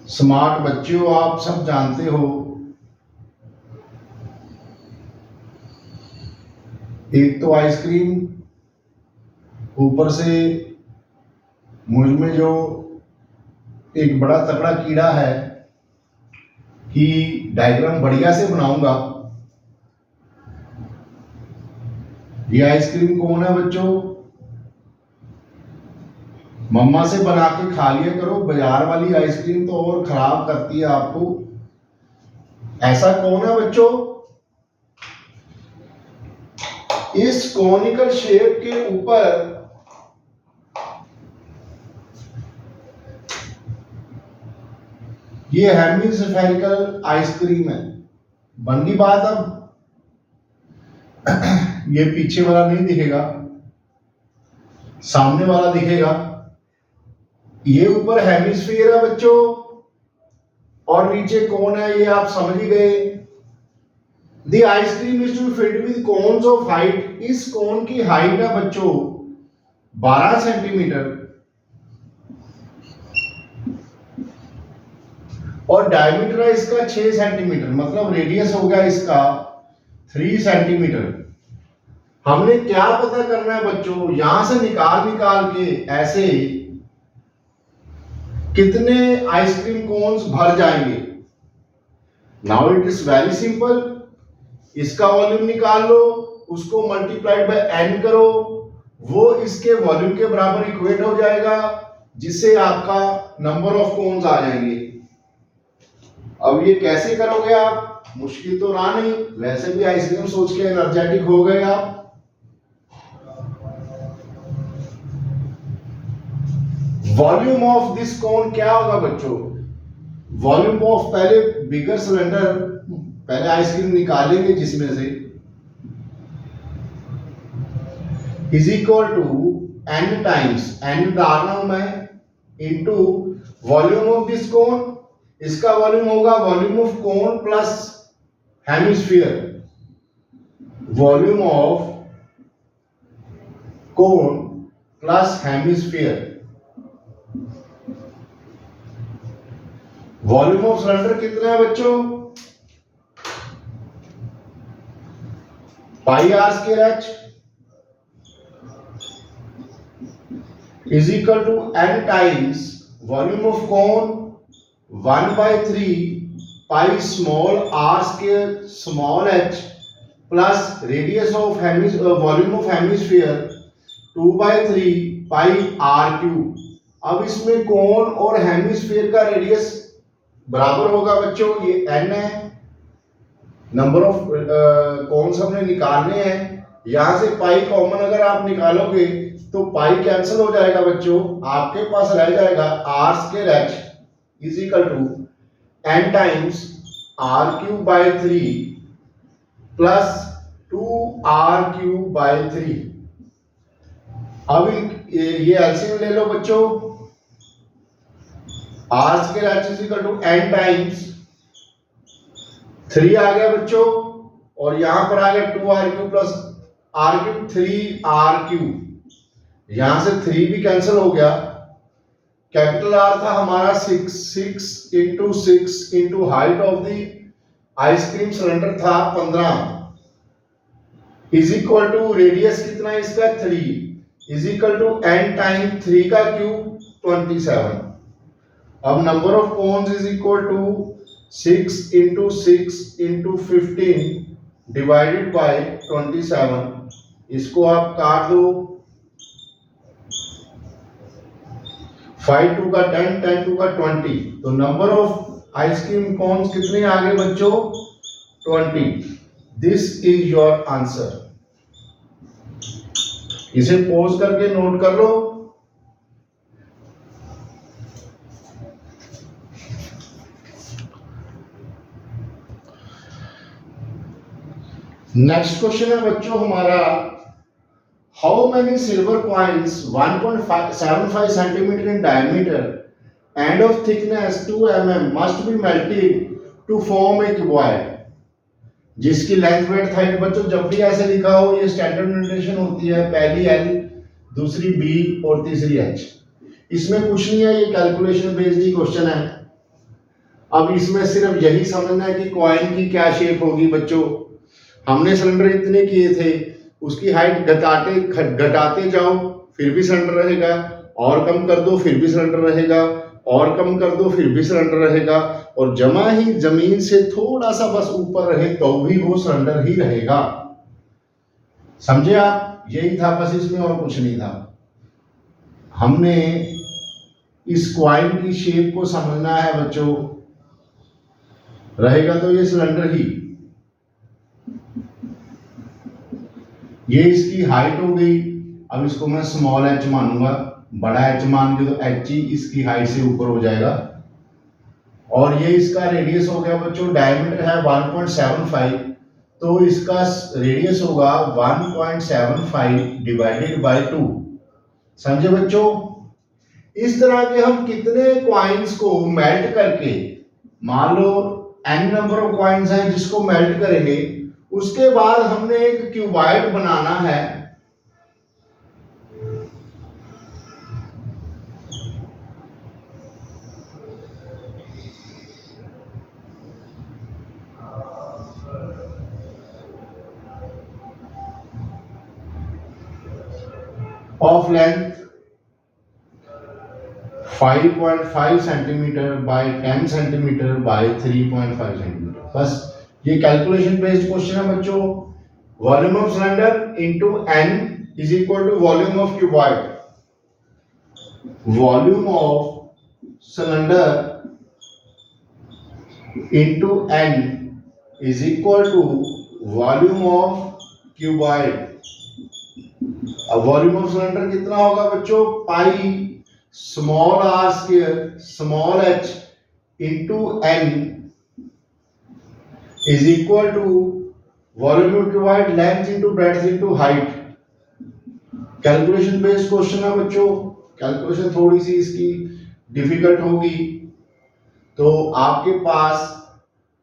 स्मार्ट बच्चों, आप सब जानते हो, एक तो आइसक्रीम, ऊपर से मुझ में जो एक बड़ा तगड़ा कीड़ा है कि डायग्राम बढ़िया से बनाऊंगा। ये आइसक्रीम कौन है बच्चों? मम्मा से बना के खा लिया करो, बाजार वाली आइसक्रीम तो और खराब करती है आपको। ऐसा कौन है बच्चों? इस कॉनिकल शेप के ऊपर ये हेमिस्फेरिकल आइसक्रीम है। बन गई बात। अब ये पीछे वाला नहीं दिखेगा, सामने वाला दिखेगा। ये ऊपर हेमिस्फीयर है बच्चों, और नीचे कौन है, ये आप समझ ही गए। The ice cream is to filled with cones of height. इस कोन की हाइट है बच्चों 12 सेंटीमीटर, और डायमीटर है इसका 6 सेंटीमीटर, मतलब रेडियस हो गया इसका 3 सेंटीमीटर। हमने क्या पता करना है बच्चों? यहां से निकाल के ऐसे कितने आइसक्रीम कोन्स भर जाएंगे। Now it is very simple. इसका वॉल्यूम निकाल लो, उसको मल्टीप्लाइड बाय n करो, वो इसके वॉल्यूम के बराबर इक्वेट हो जाएगा, जिससे आपका नंबर ऑफ कोन्स आ जाएंगे। अब ये कैसे करोगे आप? मुश्किल तो रहा नहीं, वैसे भी आइसक्रीम सोच के एनर्जेटिक हो गए आप। वॉल्यूम ऑफ दिस कोन क्या होगा बच्चों? वॉल्यूम ऑफ, पहले बिगर सिलेंडर, पहले आइसक्रीम निकालेंगे जिसमें से, is equal to n times, n डालना हूं मैं, into volume of this cone. इसका वॉल्यूम होगा volume of cone plus hemisphere. Volume of cone plus hemisphere. Volume of cylinder कितना है बच्चों? Pi are square H is equal to n times volume of cone 1/3 pi small r square small h plus radius of volume of hemisphere 2/3 pi r cube. अब इसमें कोन और हेमिस्फीयर का रेडियस बराबर होगा बच्चों, ये n है, नंबर ऑफ कोन्स हमने निकालने हैं। यहां से पाई कॉमन अगर आप निकालोगे तो पाई कैंसिल हो जाएगा बच्चों, आपके पास रह जाएगा r square h is equal to n times r cube by 3 plus 2r cube by 3। अब ये एलसीएम ले लो बच्चों, r square h is equal to n times 3 आ गया बच्चों, और यहां पर आ गया 2r cube plus r cube 3r cube. यहां से 3 भी कैंसिल हो गया। कैपिटल R था हमारा 6 into 6 into height of the ice cream cylinder था 15 इज इक्वल टू रेडियस कितना है इसका 3 is equal to n time 3 का क्यूब 27। अब number of cones is equal to 6 into 6 into 15 divided by 27। इसको आप काट दो, 5 2 का 10, 10 2 का 20, तो नंबर ऑफ आइसक्रीम कोन्स कितने आ गए बच्चों? 20। This is your answer. इसे पॉज करके नोट कर लो। नेक्स्ट क्वेश्चन है बच्चों हमारा, how many silver coins 1.75 centimetre in diameter and of thickness 2 mm must be melted to form a cuboid, जिसकी लेंथ ब्रेड्थ हाइट बच्चों जब भी ऐसे लिखा हो ये स्टैंडर्ड नोटेशन होती है, पहली एल, दूसरी बी और तीसरी एच। इसमें कुछ नहीं है, ये कैलकुलेशन बेस्ड ही क्वेश्चन है। अब इसमें सिर्फ यही समझना है कि कॉइन की क्या शेप होगी बच्चों। हमने सिलेंडर इतने किए थे, उसकी हाइट घटाते जाओ फिर भी सिलेंडर रहेगा, और कम कर दो फिर भी सिलेंडर रहेगा, और कम कर दो फिर भी सिलेंडर रहेगा, और जमा ही जमीन से थोड़ा सा बस ऊपर रहे तो भी वो सिलेंडर ही रहेगा। समझे आप? यही था बस, इसमें और कुछ नहीं था। हमने इस कॉइन की शेप को समझना है बच्चों, रहेगा तो ये सिलेंडर ही। ये इसकी हाइट हो गई, अब इसको मैं स्मॉल एच मानूंगा, बड़ा एच मान के तो एच ही इसकी हाइट से ऊपर हो जाएगा। और ये इसका रेडियस हो गया बच्चों, डायमीटर है 1.75, तो इसका रेडियस होगा 1.75 डिवाइडेड बाय 2। समझे बच्चों? इस तरह के हम कितने कॉइन्स को मेल्ट करके, मान लो n नंबर ऑफ कॉइन्स हैं जिसको मेल्ट करेंगे, उसके बाद हमने एक क्यूबॉइड बनाना है। Of length 5.5 centimetre by 10 centimetre by 3.5 centimetre. बस ये कैलकुलेशन बेस्ड क्वेश्चन है बच्चों। Volume of cylinder into n is equal to volume of cuboid. Volume of cylinder into n is equal to volume of cuboid. अब वॉल्यूम ऑफ सिलेंडर कितना होगा बच्चों? Pi small r square small h into n is equal to volume of cuboid length into breadth into height. Calculation based question है बच्चों। कैलकुलेशन थोड़ी सी इसकी डिफिकल्ट होगी, तो आपके पास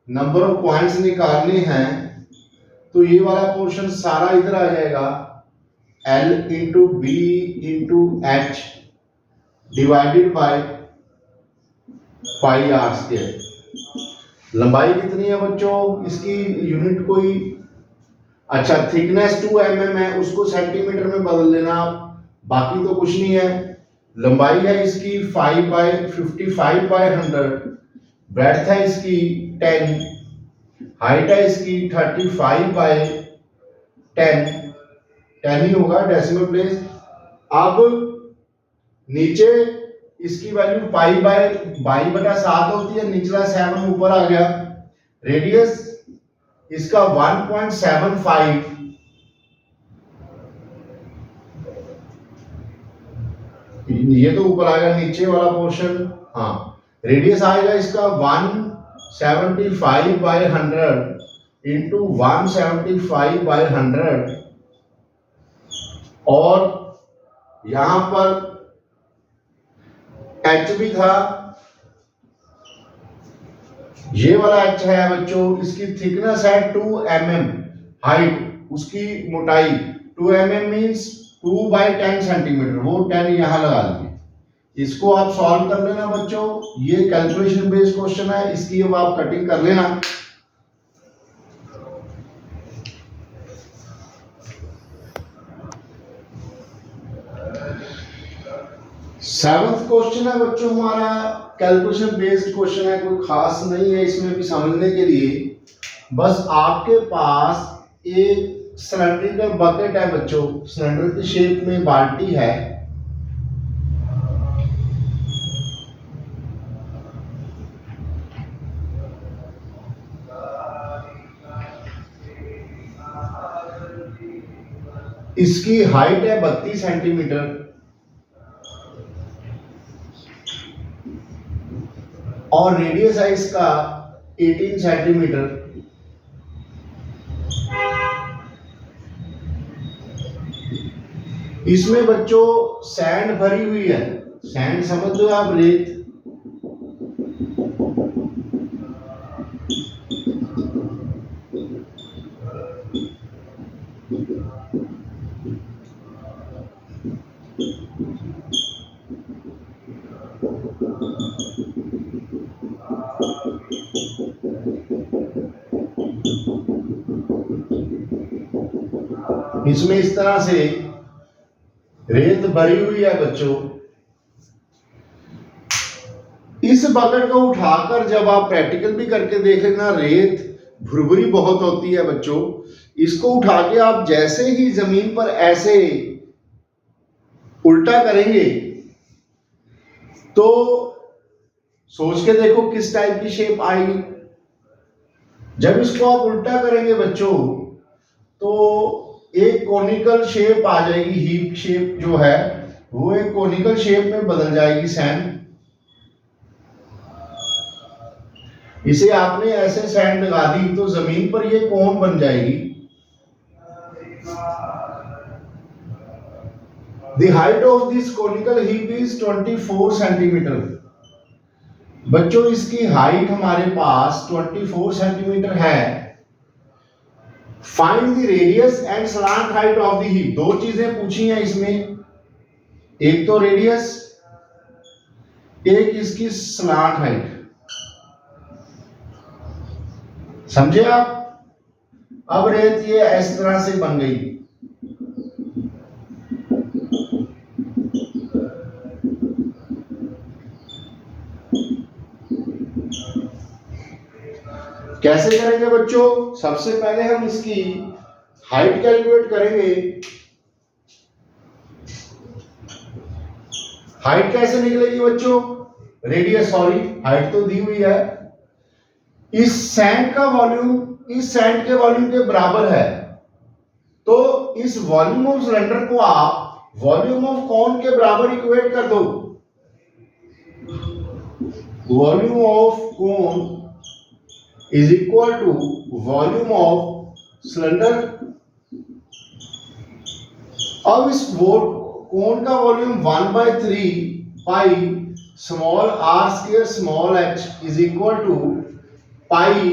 नंबर ऑफ पॉइंट्स निकालने हैं, तो ये वाला पोर्शन सारा इधर आ जाएगा, L into B into H divided by pi are square. लंबाई कितनी है बच्चों? इसकी यूनिट कोई, अच्छा थिकनेस 2 mm है, उसको सेंटीमीटर में बदल लेना, बाकी तो कुछ नहीं है। लंबाई है इसकी 5/55/100, ब्रेड्थ है इसकी 10, हाइट है इसकी 35/10, 10 ही होगा डेसिमल प्लेस। अब नीचे इसकी वैल्यू पाई/7 होती है, निचला 7 ऊपर आ गया। रेडियस इसका 1.75, ये तो ऊपर आएगा, नीचे वाला पोर्शन, हाँ रेडियस आएगा इसका 175/100 इंटू 175/100, और यहां पर एच भी था, ये वाला एच है बच्चों, इसकी थिकनेस है 2 mm, हाइट उसकी मोटाई 2 mm मीन्स 2/10 सेंटीमीटर, वो 10 यहां लगा दीजिए। इसको आप सॉल्व कर लेना बच्चों, ये कैलकुलेशन बेस्ड क्वेश्चन है, इसकी अब आप कटिंग कर लेना। सेवंथ क्वेश्चन है बच्चों हमारा, कैलकुलेशन बेस्ड क्वेश्चन है, कोई खास नहीं है इसमें भी समझने के लिए। बस आपके पास एक सिलेंड्रिकल बकेट है बच्चों, सिलेंडर की शेप में बाल्टी है, इसकी हाइट है 32 सेंटीमीटर और रेडियस है इसका 18 सेंटीमीटर। इसमें बच्चों सैंड भरी हुई है, सैंड समझ लो आप, रेत। इसमें इस तरह से रेत भरी हुई है बच्चों। इस बकेट को उठाकर जब आप प्रैक्टिकल भी करके देख लेना, रेत भुरभुरी बहुत होती है बच्चों। इसको उठा के आप जैसे ही जमीन पर ऐसे उल्टा करेंगे तो सोच के देखो किस टाइप की शेप आएगी। जब इसको आप उल्टा करेंगे बच्चों तो एक कोनिकल शेप आ जाएगी, हीप शेप जो है वो एक कोनिकल शेप में बदल जाएगी सैंड। इसे आपने ऐसे सैंड लगा दी तो जमीन पर ये कोन बन जाएगी। The height of this conical heap is 24 centimetre. बच्चों इसकी हाइट हमारे पास 24 सेंटीमीटर है। Find the radius and slant height of the heap. दो चीजें पूछी हैं इसमें, एक तो रेडियस, एक इसकी स्लांट हाइट। समझे आप? अब रेत ये इस तरह से बन गई। कैसे करेंगे बच्चों? सबसे पहले हम इसकी हाइट कैलकुलेट करेंगे। हाइट कैसे निकलेगी बच्चों? रेडियस, सॉरी हाइट तो दी हुई है। इस सैंड का वॉल्यूम इस सैंड के वॉल्यूम के बराबर है, तो इस वॉल्यूम ऑफ सिलेंडर को आप वॉल्यूम ऑफ कॉन के बराबर इक्वेट कर दो। Volume of cone is equal to volume of cylinder। अब इस कोन का volume 1/3 pi small r square small h is equal to pi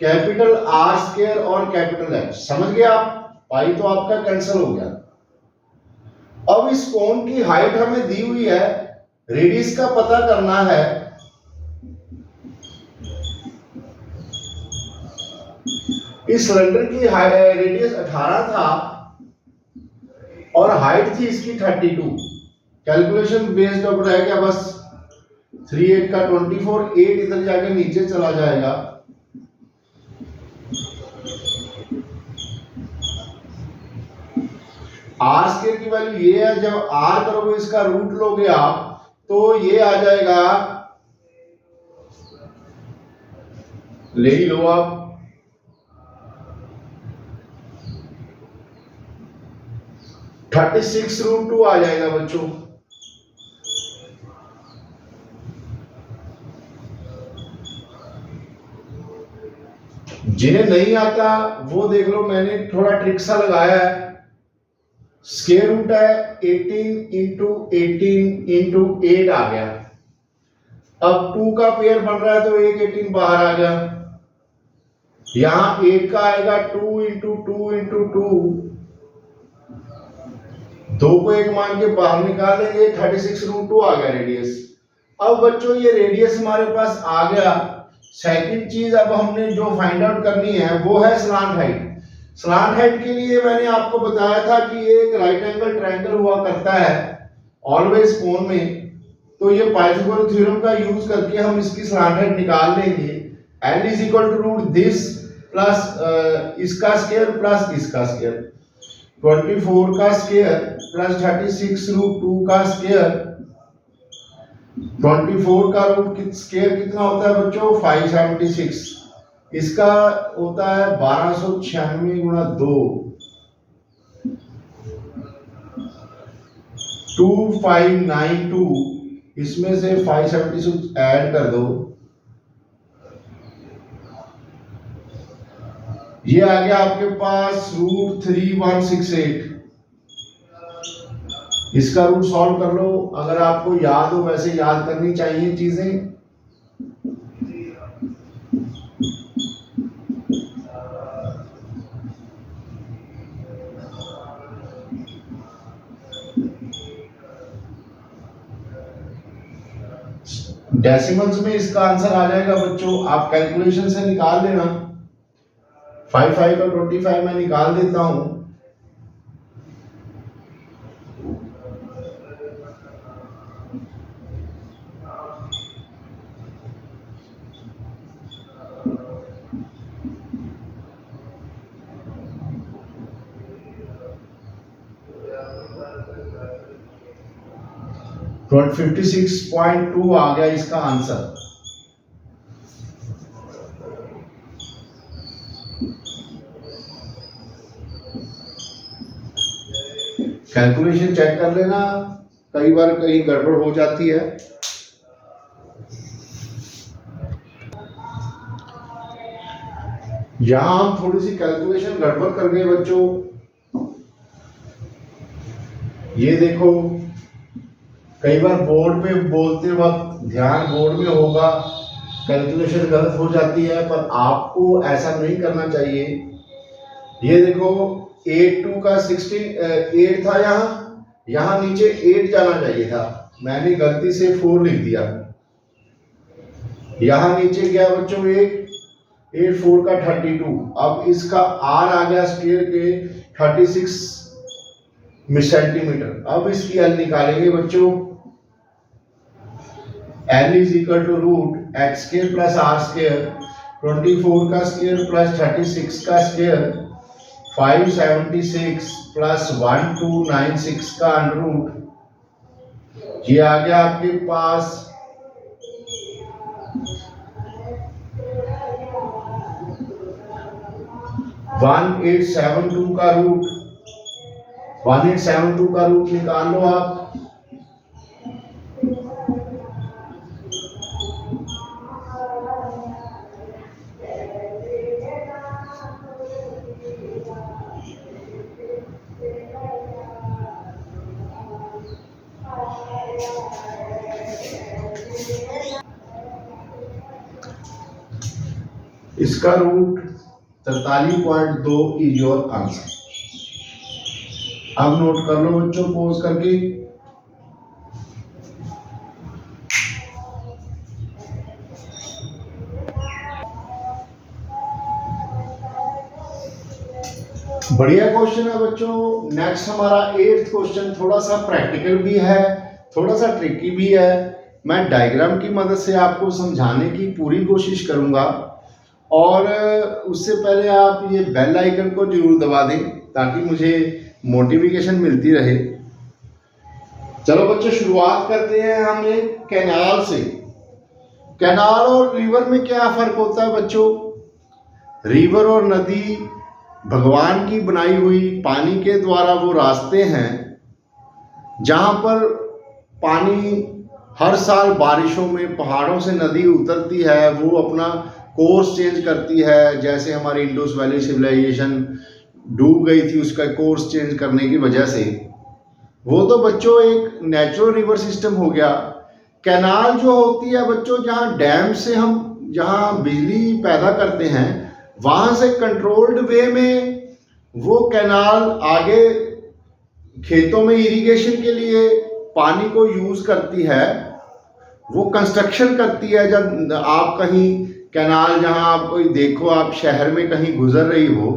capital R square और कैपिटल H। समझ गए आप? पाई तो आपका कैंसिल हो गया। अब इस कोन की हाइट हमें दी हुई है, रेडियस का पता करना है। इस सिलेंडर की रेडियस 18 था और हाइट थी इसकी 32। कैलकुलेशन बेस्ड ऑफ रह गया बस 3 8 का 24, 8 इधर जाके नीचे चला जाएगा। आर स्क्वायर की वैल्यू ये है, जब आर करोगे इसका रूट लोगे आप तो ये आ जाएगा, ले ही लो आप, 36√2 आ जाएगा बच्चों। जिन्हें नहीं आता वो देख लो, मैंने थोड़ा ट्रिक सा लगाया है। स्क्वायर रूट है 18 इंटू 18 इंटू 8 आ गया। अब 2 का पेयर बन रहा है तो एक 18 बाहर आ गया। यहां 8 का आएगा 2 इंटू 2 इंटू 2, 2 को एक मान के बाहर निकालेंगे, 36√2 आ गया रेडियस। अब बच्चों ये रेडियस हमारे पास आ गया। सेकंड चीज अब हमने जो फाइंड आउट करनी है वो है स्लांट हाइट। स्लांट हाइट के लिए मैंने आपको बताया था कि एक राइट एंगल ट्रायंगल हुआ करता है ऑलवेज कोन में, तो ये पाइथागोरस थ्योरम का यूज करके हम इसकी स्लांट हाइट निकाल लेंगे। L is equal to root this plus इसका स्क्वायर प्लस इसका स्क्वायर, 24 का स्क्वायर प्लस 36√2 का स्क्वायर। 24 का रूट स्क्वायर कितना होता है बच्चों? 576। इसका होता है 1296 गुणा 2, 2592। इसमें से 576 ऐड कर दो, ये आ गया आपके पास √3168। इसका रूट सॉल्व कर लो, अगर आपको याद हो, वैसे याद करनी चाहिए चीजें। डेसिमल्स में इसका आंसर आ जाएगा बच्चों, आप कैलकुलेशन से निकाल लेना। 5 5 का 25 मैं निकाल देता हूं। तो 56.2 आ गया इसका आंसर। कैलकुलेशन चेक कर लेना, कई बार कहीं गड़बड़ हो जाती है। यहां हम थोड़ी सी कैलकुलेशन गड़बड़ कर गए बच्चों। ये देखो, कई बार बोर्ड पे बोलते वक्त ध्यान बोर्ड में होगा, कैलकुलेशन गलत हो जाती है, पर आपको ऐसा नहीं करना चाहिए। ये देखो 8 का 8 था, यहाँ नीचे 8 जाना चाहिए था, मैंने गलती से 4 लिख दिया। यहाँ नीचे गया बच्चों 8 4 का 32। अब इसका r आ गया स्क्वायर के 36 सेंटीमीटर। अब इसकी एल निकालेंगे बच्चों। L is equal to root X square plus R square, 24 का स्क्वायर प्लस 36 का स्क्वायर, 576 प्लस 1296 का अंडर रूट। ये आ गया आपके पास 1872 का रूट। 1872 का रूट निकाल लो आप। इसका रूट 43.2 इज योर आंसर। अब नोट कर लो बच्चों पॉज करके। बढ़िया क्वेश्चन है बच्चों। नेक्स्ट हमारा 8th क्वेश्चन थोड़ा सा प्रैक्टिकल भी है, थोड़ा सा ट्रिकी भी है। मैं डायग्राम की मदद से आपको समझाने की पूरी कोशिश करूंगा, और उससे पहले आप ये बेल आइकन को जरूर दबा दें ताकि मुझे मोटिवेशन मिलती रहे। चलो बच्चों शुरुआत करते हैं हम एक कैनाल से। कैनाल और रिवर में क्या फर्क होता है बच्चों? रिवर और नदी भगवान की बनाई हुई पानी के द्वारा वो रास्ते हैं जहां पर पानी हर साल बारिशों में पहाड़ों से नदी उतरती है, वो अपना कोर्स चेंज करती है। जैसे हमारी इंडस वैली सिविलाइजेशन डूब गई थी, उसका कोर्स चेंज करने की वजह से। वो तो बच्चों एक नेचुरल रिवर सिस्टम हो गया। कैनाल जो होती है बच्चों, जहाँ डैम से हम जहाँ बिजली पैदा करते हैं, वहाँ से कंट्रोल्ड वे में वो कैनाल आगे खेतों में इरिगेशन के लिए पानी को यूज करती है, वो कंस्ट्रक्शन करती है। जब आप कहीं कैनाल जहां आप कोई देखो, आप शहर में कहीं गुजर रही हो,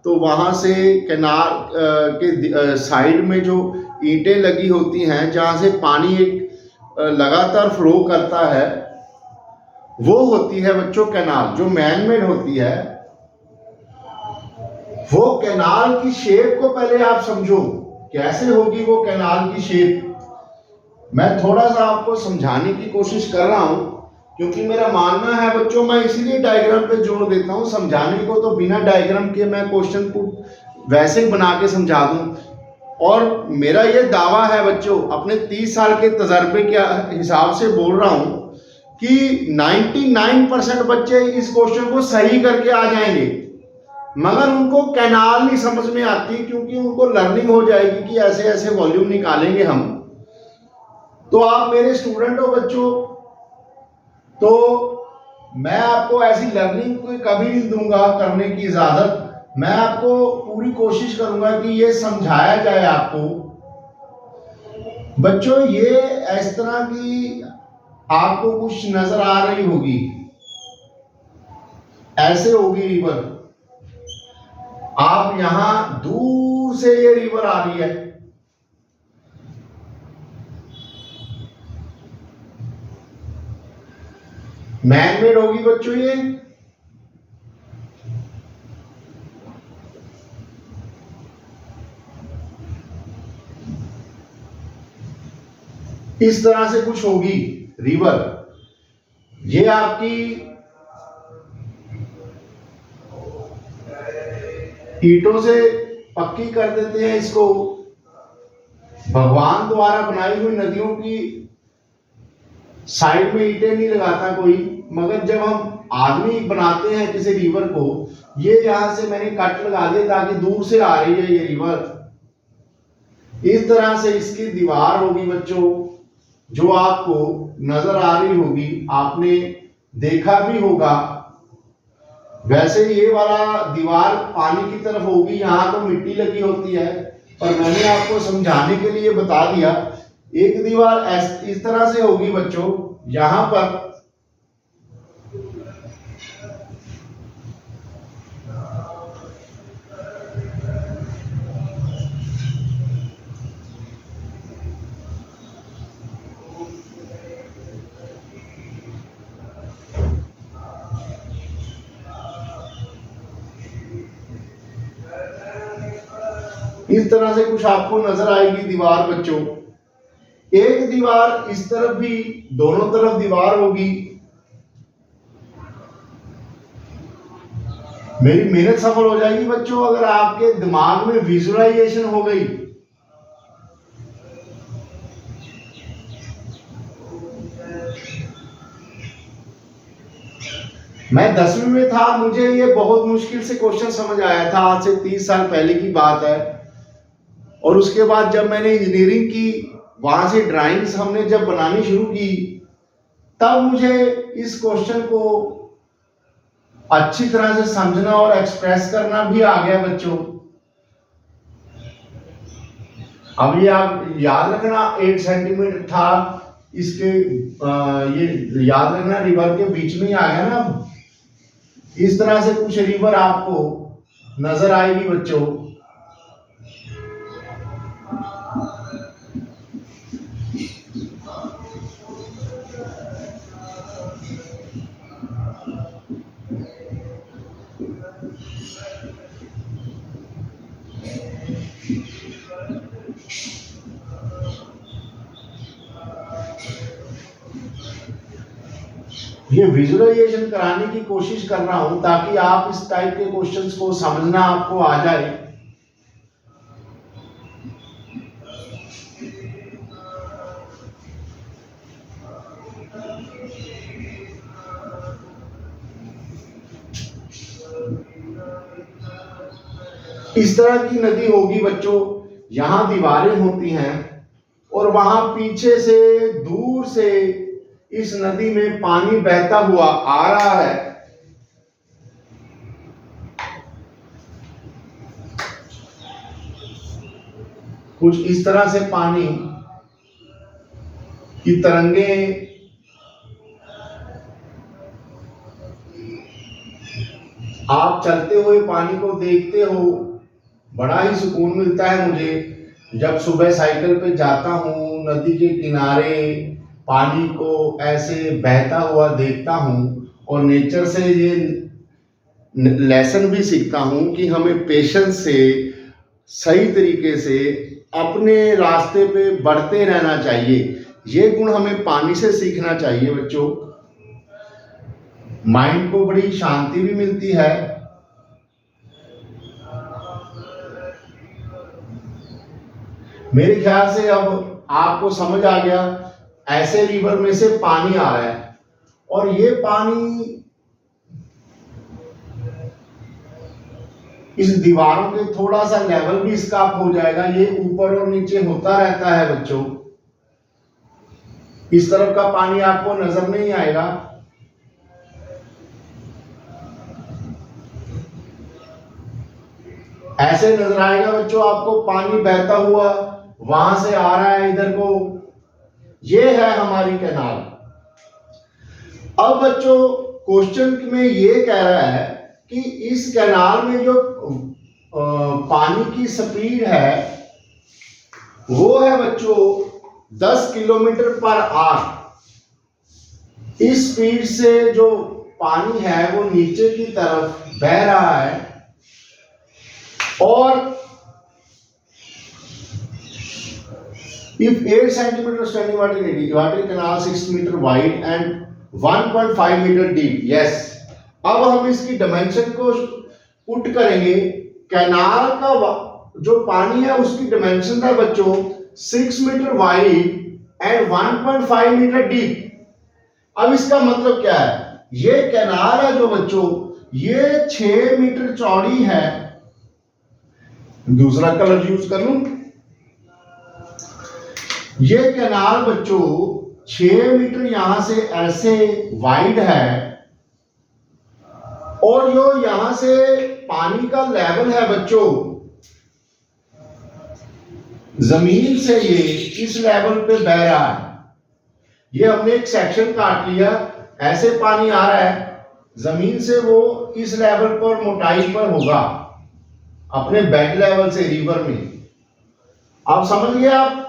तो वहां से कैनाल के साइड में जो ईंटें लगी होती हैं जहां से पानी एक लगातार फ्लो करता है, वो होती है बच्चों कैनाल, जो मैन मेड होती है। वो कैनाल की शेप को पहले आप समझो, कैसे होगी वो कैनाल की शेप। मैं थोड़ा सा आपको समझाने की कोशिश कर रहा हूं, क्योंकि मेरा मानना है बच्चों, मैं इसीलिए डायग्राम पे जोर देता हूं समझाने को। तो बिना डायग्राम के मैं क्वेश्चन को वैसे बना के समझा दूं। और मेरा ये दावा है बच्चों, अपने 30 साल के तजर्बे के हिसाब से बोल रहा हूं कि 99% बच्चे इस क्वेश्चन को सही करके आ जाएंगे। मगर उनको कैनाल नहीं समझ में आती, क्योंकि उनको लर्निंग हो जाएगी कि ऐसे ऐसे वॉल्यूम निकालेंगे हम। तो आप मेरे स्टूडेंट हो बच्चों, तो मैं आपको ऐसी लर्निंग कभी नहीं दूंगा करने की इजाजत। मैं आपको पूरी कोशिश करूंगा कि ये समझाया जाए आपको। बच्चों ये इस तरह की आपको कुछ नजर आ रही होगी, ऐसे होगी रिवर। आप यहां दूर से ये रिवर आ रही है, मैनमेड होगी बच्चों ये। इस तरह से कुछ होगी रिवर। ये आपकी ईंटों से पक्की कर देते हैं इसको। भगवान द्वारा बनाई हुई नदियों की साइड में ईंटें नहीं लगाता कोई, मगर जब हम आदमी बनाते हैं किसी रिवर को, ये यहां से मैंने कट लगा दिया ताकि दूर से आ रही है ये रिवर। इस तरह से इसकी दीवार होगी बच्चों, जो आपको नजर आ रही होगी, आपने देखा भी होगा। वैसे ये वाला दीवार पानी की तरफ होगी, यहां तो मिट्टी लगी होती है, पर मैंने आपको समझाने के लिए बता दिया। एक दीवार इस तरह से होगी बच्चों, यहां पर इस तरह से कुछ आपको नजर आएगी दीवार बच्चों। एक दीवार इस तरफ भी, दोनों तरफ दीवार होगी। मेरी मेहनत सफल हो जाएगी बच्चों अगर आपके दिमाग में विजुअलाइजेशन हो गई। मैं 10वीं में था, मुझे ये बहुत मुश्किल से क्वेश्चन समझ आया था, आज से 30 साल पहले की बात है। और उसके बाद जब मैंने इंजीनियरिंग की, वहां से ड्राइंग्स हमने जब बनानी शुरू की, तब मुझे इस क्वेश्चन को अच्छी तरह से समझना और एक्सप्रेस करना भी आ गया बच्चों। अब ये आप याद रखना, 8 सेंटीमीटर था इसके, ये याद रखना, रिवर के बीच में ही आ गया ना। इस तरह से कुछ रिवर आपको नजर आएगी बच्चों। ये विजुअलाइजेशन कराने की कोशिश कर रहा हूं ताकि आप इस टाइप के क्वेश्चंस को समझना आपको आ जाए। इस तरह की नदी होगी बच्चों, यहां दीवारें होती हैं और वहां पीछे से दूर से इस नदी में पानी बहता हुआ आ रहा है। कुछ इस तरह से पानी की तरंगे आप चलते हुए पानी को देखते हो, बड़ा ही सुकून मिलता है मुझे जब सुबह साइकिल पे जाता हूँ, नदी के किनारे पानी को ऐसे बहता हुआ देखता हूँ और नेचर से ये लेसन भी सीखता हूँ कि हमें पेशेंस से सही तरीके से अपने रास्ते पे बढ़ते रहना चाहिए। ये गुण हमें पानी से सीखना चाहिए बच्चों। माइंड को बड़ी शांति भी मिलती है। मेरे ख्याल से अब आपको समझ आ गया, ऐसे रिवर में से पानी आ रहा है और ये पानी इस दीवारों के थोड़ा सा लेवल भी इसका अप हो जाएगा। ये ऊपर और नीचे होता रहता है बच्चों। इस तरफ का पानी आपको नजर नहीं आएगा, ऐसे नजर आएगा बच्चों आपको पानी बहता हुआ वहां से आ रहा है इधर को। ये है हमारी कैनाल। अब बच्चों क्वेश्चन में ये कह रहा है कि इस कैनाल में जो पानी की स्पीड है वो है बच्चों 10 किलोमीटर पर आवर। इस स्पीड से जो पानी है वो नीचे की तरफ बह रहा है और if 8 centimeter standing water canal 6 meter wide and 1.5 meter deep, yes। अब हम इसकी डायमेंशन को पुट करेंगे। कैनाल का जो पानी है उसकी डायमेंशन था बच्चों 6 metre wide and 1.5 metre deep. अब इसका मतलब क्या है, ये कैनाल है जो बच्चों ये 6 मीटर चौड़ी है। दूसरा कलर यूज कर लूं। ये कैनाल बच्चों 6 मीटर यहां से ऐसे वाइड है और जो यहां से पानी का लेवल है बच्चों जमीन से ये इस लेवल पे बह रहा है। ये हमने एक सेक्शन काट लिया, ऐसे पानी आ रहा है जमीन से, वो इस लेवल पर मोटाई पर होगा अपने बेड लेवल से रिवर में। आप समझ गए आप,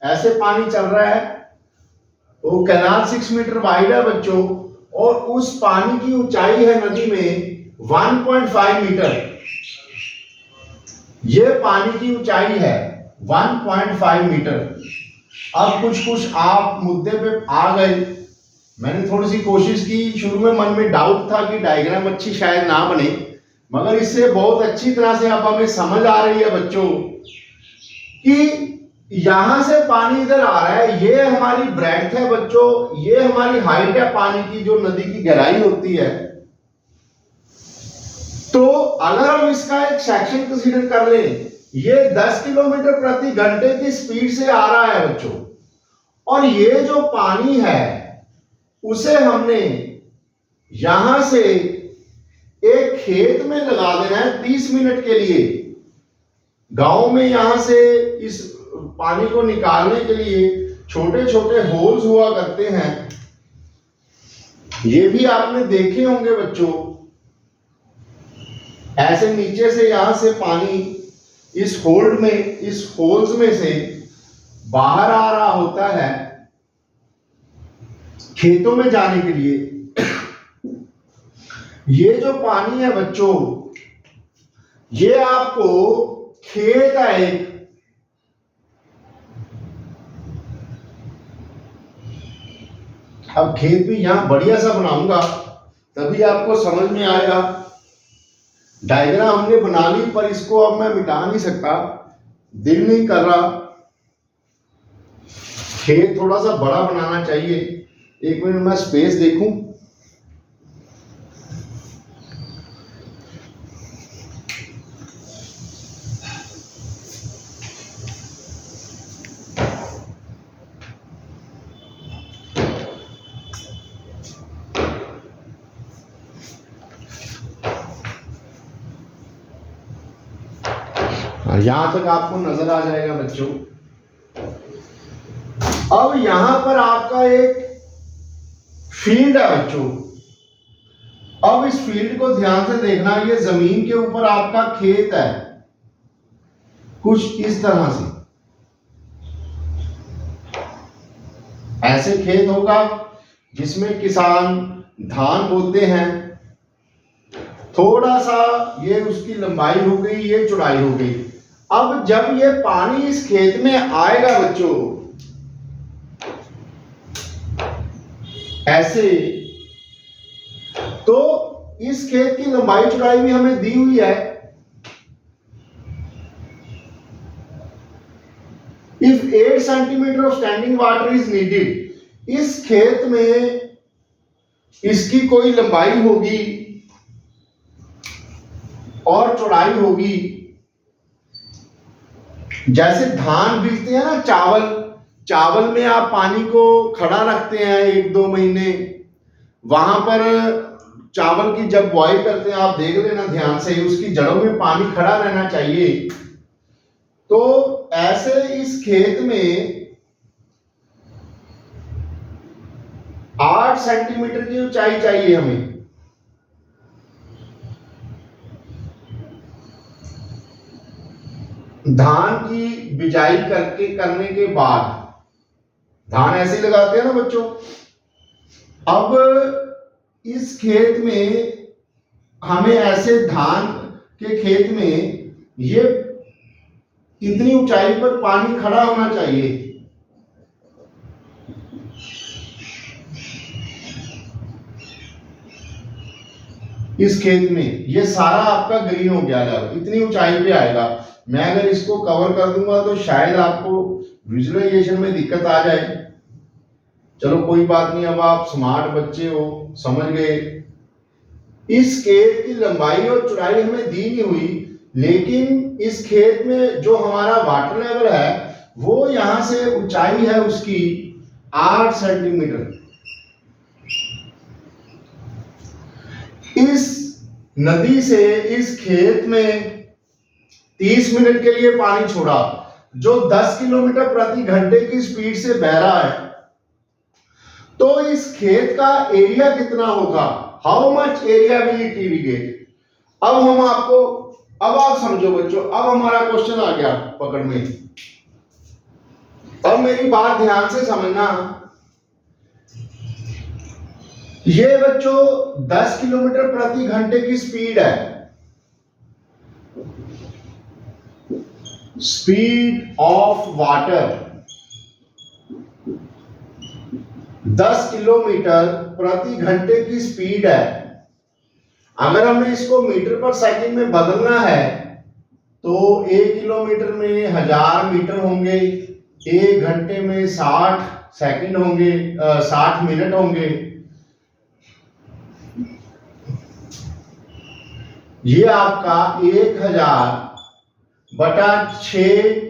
ऐसे पानी चल रहा है। तो कैनाल 6 मीटर वाइड है बच्चों और उस पानी की ऊंचाई है नदी में 1.5 मीटर। ये पानी की ऊंचाई है 1.5 मीटर। अब कुछ आप मुद्दे पे आ गए। मैंने थोड़ी सी कोशिश की, शुरू में मन में डाउट था कि डायग्राम अच्छी शायद ना बने, मगर इससे बहुत अच्छी तरह से अब हमें समझ आ रही है बच्चों कि यहां से पानी इधर आ रहा है। ये हमारी ब्रेड्थ है बच्चों, ये हमारी हाइट है पानी की जो नदी की गहराई होती है। तो अगर हम इसका एक सेक्शन कंसीडर कर लें, ये 10 किलोमीटर प्रति घंटे की स्पीड से आ रहा है बच्चों और ये जो पानी है उसे हमने यहां से एक खेत में लगा देना है 30 मिनट के लिए। गांव में यहां से इस पानी को निकालने के लिए छोटे छोटे होल्स हुआ करते हैं, ये भी आपने देखे होंगे बच्चों। ऐसे नीचे से यहां से पानी इस होल्ड में, इस होल्स में से बाहर आ रहा होता है खेतों में जाने के लिए। ये जो पानी है बच्चों ये आपको खेत है एक, अब खेत भी यहां बढ़िया सा बनाऊंगा तभी आपको समझ में आएगा। डायग्राम हमने बना ली पर इसको अब मैं मिटा नहीं सकता, दिल नहीं कर रहा। खेत थोड़ा सा बड़ा बनाना चाहिए। एक मिनट मैं स्पेस देखूं। यहां तक आपको नजर आ जाएगा बच्चों। अब यहां पर आपका एक फील्ड है बच्चों। अब इस फील्ड को ध्यान से देखना, ये जमीन के ऊपर आपका खेत है कुछ इस तरह से। ऐसे खेत होगा जिसमें किसान धान बोते हैं। थोड़ा सा ये उसकी लंबाई हो गई, ये चौड़ाई हो गई। अब जब ये पानी इस खेत में आएगा बच्चों ऐसे, तो इस खेत की लंबाई चौड़ाई भी हमें दी हुई है। If 8 centimetre of standing water is needed, इस खेत में इसकी कोई लंबाई होगी और चौड़ाई होगी, जैसे धान बीजते हैं ना, चावल, चावल में आप पानी को खड़ा रखते हैं 1-2 महीने, वहां पर चावल की जब बॉईल करते हैं, आप देख लेना ध्यान से, उसकी जड़ों में पानी खड़ा रहना चाहिए। तो ऐसे इस खेत में 8 सेंटीमीटर की ऊंचाई चाहिए हमें। धान की बिजाई करने के बाद, धान ऐसे लगाते हैं ना बच्चों, अब इस खेत में हमें ऐसे धान के खेत में ये इतनी ऊंचाई पर पानी खड़ा होना चाहिए। इस खेत में ये सारा आपका ग्रीन हो गया है, इतनी ऊंचाई पे आएगा। मैं अगर इसको कवर कर दूंगा तो शायद आपको विजुअलाइजेशन में दिक्कत आ जाए। चलो कोई बात नहीं, अब आप स्मार्ट बच्चे हो, समझ गए। इस खेत की लंबाई और चौड़ाई हमें दी नहीं हुई, लेकिन इस खेत में जो हमारा वाटर लेवल है वो यहां से ऊंचाई है उसकी 8 सेंटीमीटर। इस नदी से इस खेत में 30 मिनट के लिए पानी छोड़ा, जो 10 किलोमीटर प्रति घंटे की स्पीड से बह रहा है। तो इस खेत का एरिया कितना होगा? How much area will it irrigate? अब आप समझो बच्चों, अब हमारा क्वेश्चन आ गया पकड़ में। अब मेरी बात ध्यान से समझना। ये बच्चों 10 किलोमीटर प्रति घंटे की स्पीड है, स्पीड ऑफ वाटर 10 किलोमीटर प्रति घंटे की स्पीड है। अगर हमें इसको मीटर पर सेकंड में बदलना है तो 1 किलोमीटर में 1000 मीटर होंगे, 1 घंटे में 60 सेकंड होंगे, 60 मिनट होंगे। ये आपका 1000/6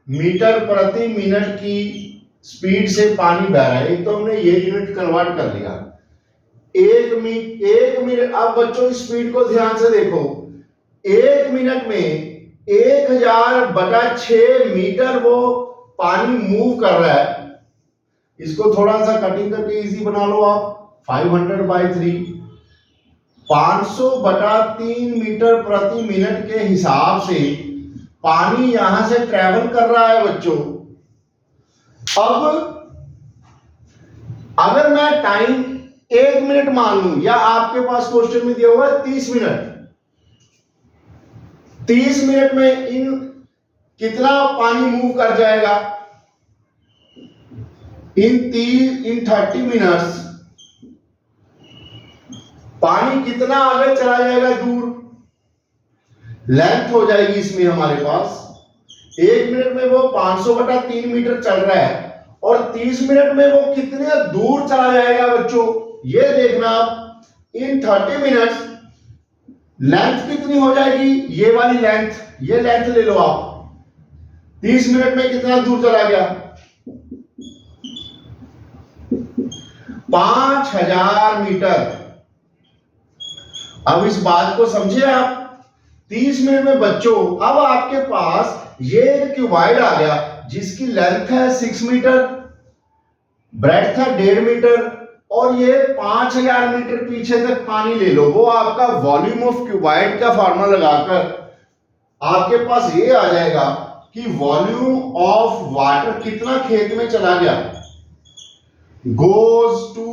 मीटर प्रति मिनट की स्पीड से पानी बह रहा है। एक तो हमने ये यूनिट कन्वर्ट कर लिया, 1 मिनट। अब बच्चों स्पीड को ध्यान से देखो, 1 मिनट में 1000/6 मीटर वो पानी मूव कर रहा है। इसको थोड़ा सा कटिंग करके इजी बना लो आप, 500/3 500/3 मीटर प्रति मिनट के हिसाब से पानी यहां से ट्रेवल कर रहा है बच्चों। अब अगर मैं टाइम 1 मिनट मान लूं, या आपके पास क्वेश्चन में दिया हुआ है 30 मिनट, 30 मिनट में इन कितना पानी मूव कर जाएगा? इन 30 मिनट्स पानी कितना आगे चला जाएगा? दूर लेंथ हो जाएगी इसमें हमारे पास। 1 मिनट में वो 500/3 मीटर चल रहा है, और 30 मिनट में वो कितने दूर चला जाएगा बच्चों, ये देखना आप। इन 30 मिनट्स लेंथ कितनी हो जाएगी? ये वाली लेंथ, ये लेंथ ले लो आप। 30 मिनट में कितना दूर चला गया? 5000 मीटर। अब इस बात को समझे आप। 30 मिनट में बच्चों अब आपके पास ये क्यूबाइड आ गया, जिसकी लेंथ है 6 मीटर, ब्रेड्थ है 1.5 मीटर, और ये 5000 मीटर पीछे तक पानी ले लो। वो आपका वॉल्यूम ऑफ क्यूबाइड का फार्मूला लगाकर आपके पास ये आ जाएगा कि वॉल्यूम ऑफ वाटर कितना खेत में चला गया, गोज टू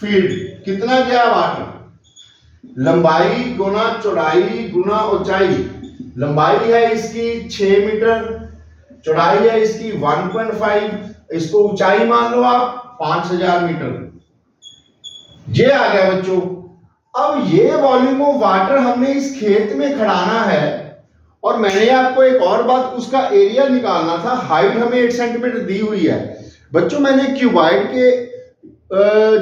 फील्ड, कितना गया वाटर। लंबाई गुना चौड़ाई गुना ऊंचाई। लंबाई है इसकी 6 मीटर, चौड़ाई है इसकी 1.5, इसको ऊंचाई मान लो आप 5000 मीटर। ये आ गया बच्चों। अब ये वॉल्यूम ऑफ वाटर हमने इस खेत में खड़ाना है, और मैंने आपको एक और बात, उसका एरिया निकालना था। हाइट हमें 8 सेंटीमीटर दी हुई है बच्चों। मैंने क्यूबाइड के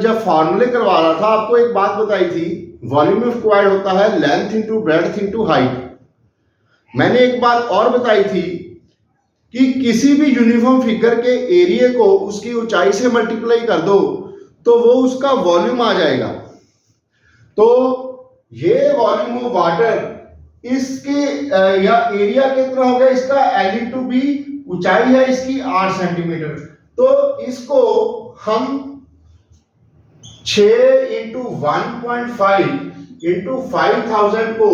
जब फार्मूले करवा रहा था आपको एक बात बताई थी, वॉल्यूम रिक्वायर्ड होता है length into breadth into height. मैंने एक बात और बताई थी कि किसी भी यूनिफॉर्म फिगर के एरिया को उसकी ऊंचाई से मल्टीप्लाई कर दो तो वो उसका वॉल्यूम आ जाएगा। तो ये वॉल्यूम ऑफ वाटर इसके या एरिया कितना हो गया इसका, एल इंटू बी, ऊंचाई है इसकी 8 सेंटीमीटर। तो इसको हम 6 इंटू 1.5 इंटू 5000 को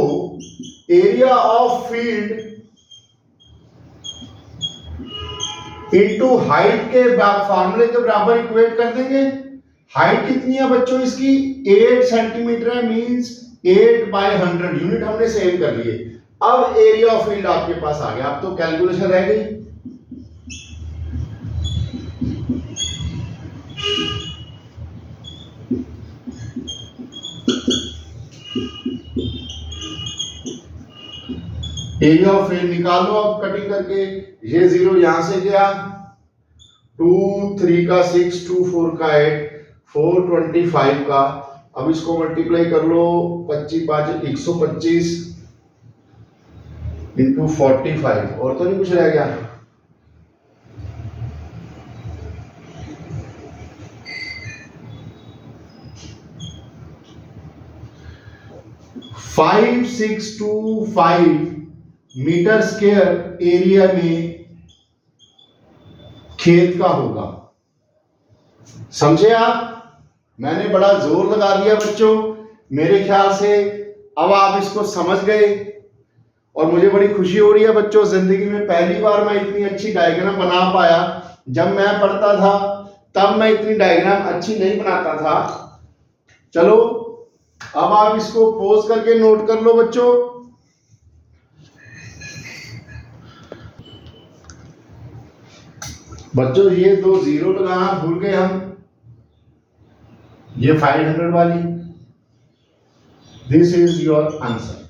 area of field into height के फॉर्मूले के बराबर इक्वेट कर देंगे। हाइट कितनी है बच्चों इसकी 8 सेंटीमीटर है, मींस 8/100 यूनिट हमने सेव कर लिए। अब एरिया ऑफ फील्ड आपके पास आ गया, अब तो कैलकुलेशन रह गई। एरिया ऑफ फील्ड निकालो अब कटिंग करके। ये 0 यहां से गया, 2 3 का 6, 2 4 का 8, 425 का। अब इसको मल्टीप्लाई कर लो, 25 5 125 इंटू 45। और तो नहीं कुछ रह गया। फाइव 625 मीटर स्क्वायर एरिया में खेत का होगा। समझे आप? मैंने बड़ा जोर लगा दिया बच्चों, मेरे ख्याल से अब आप इसको समझ गए और मुझे बड़ी खुशी हो रही है बच्चों। जिंदगी में पहली बार मैं इतनी अच्छी डायग्राम बना पाया। जब मैं पढ़ता था तब मैं इतनी डायग्राम अच्छी नहीं बनाता था। चलो अब आप इसको पॉज करके नोट कर लो बच्चों। बच्चों ये 2 0 लगाना भूल गए हम, ये 500 वाली। This is your answer.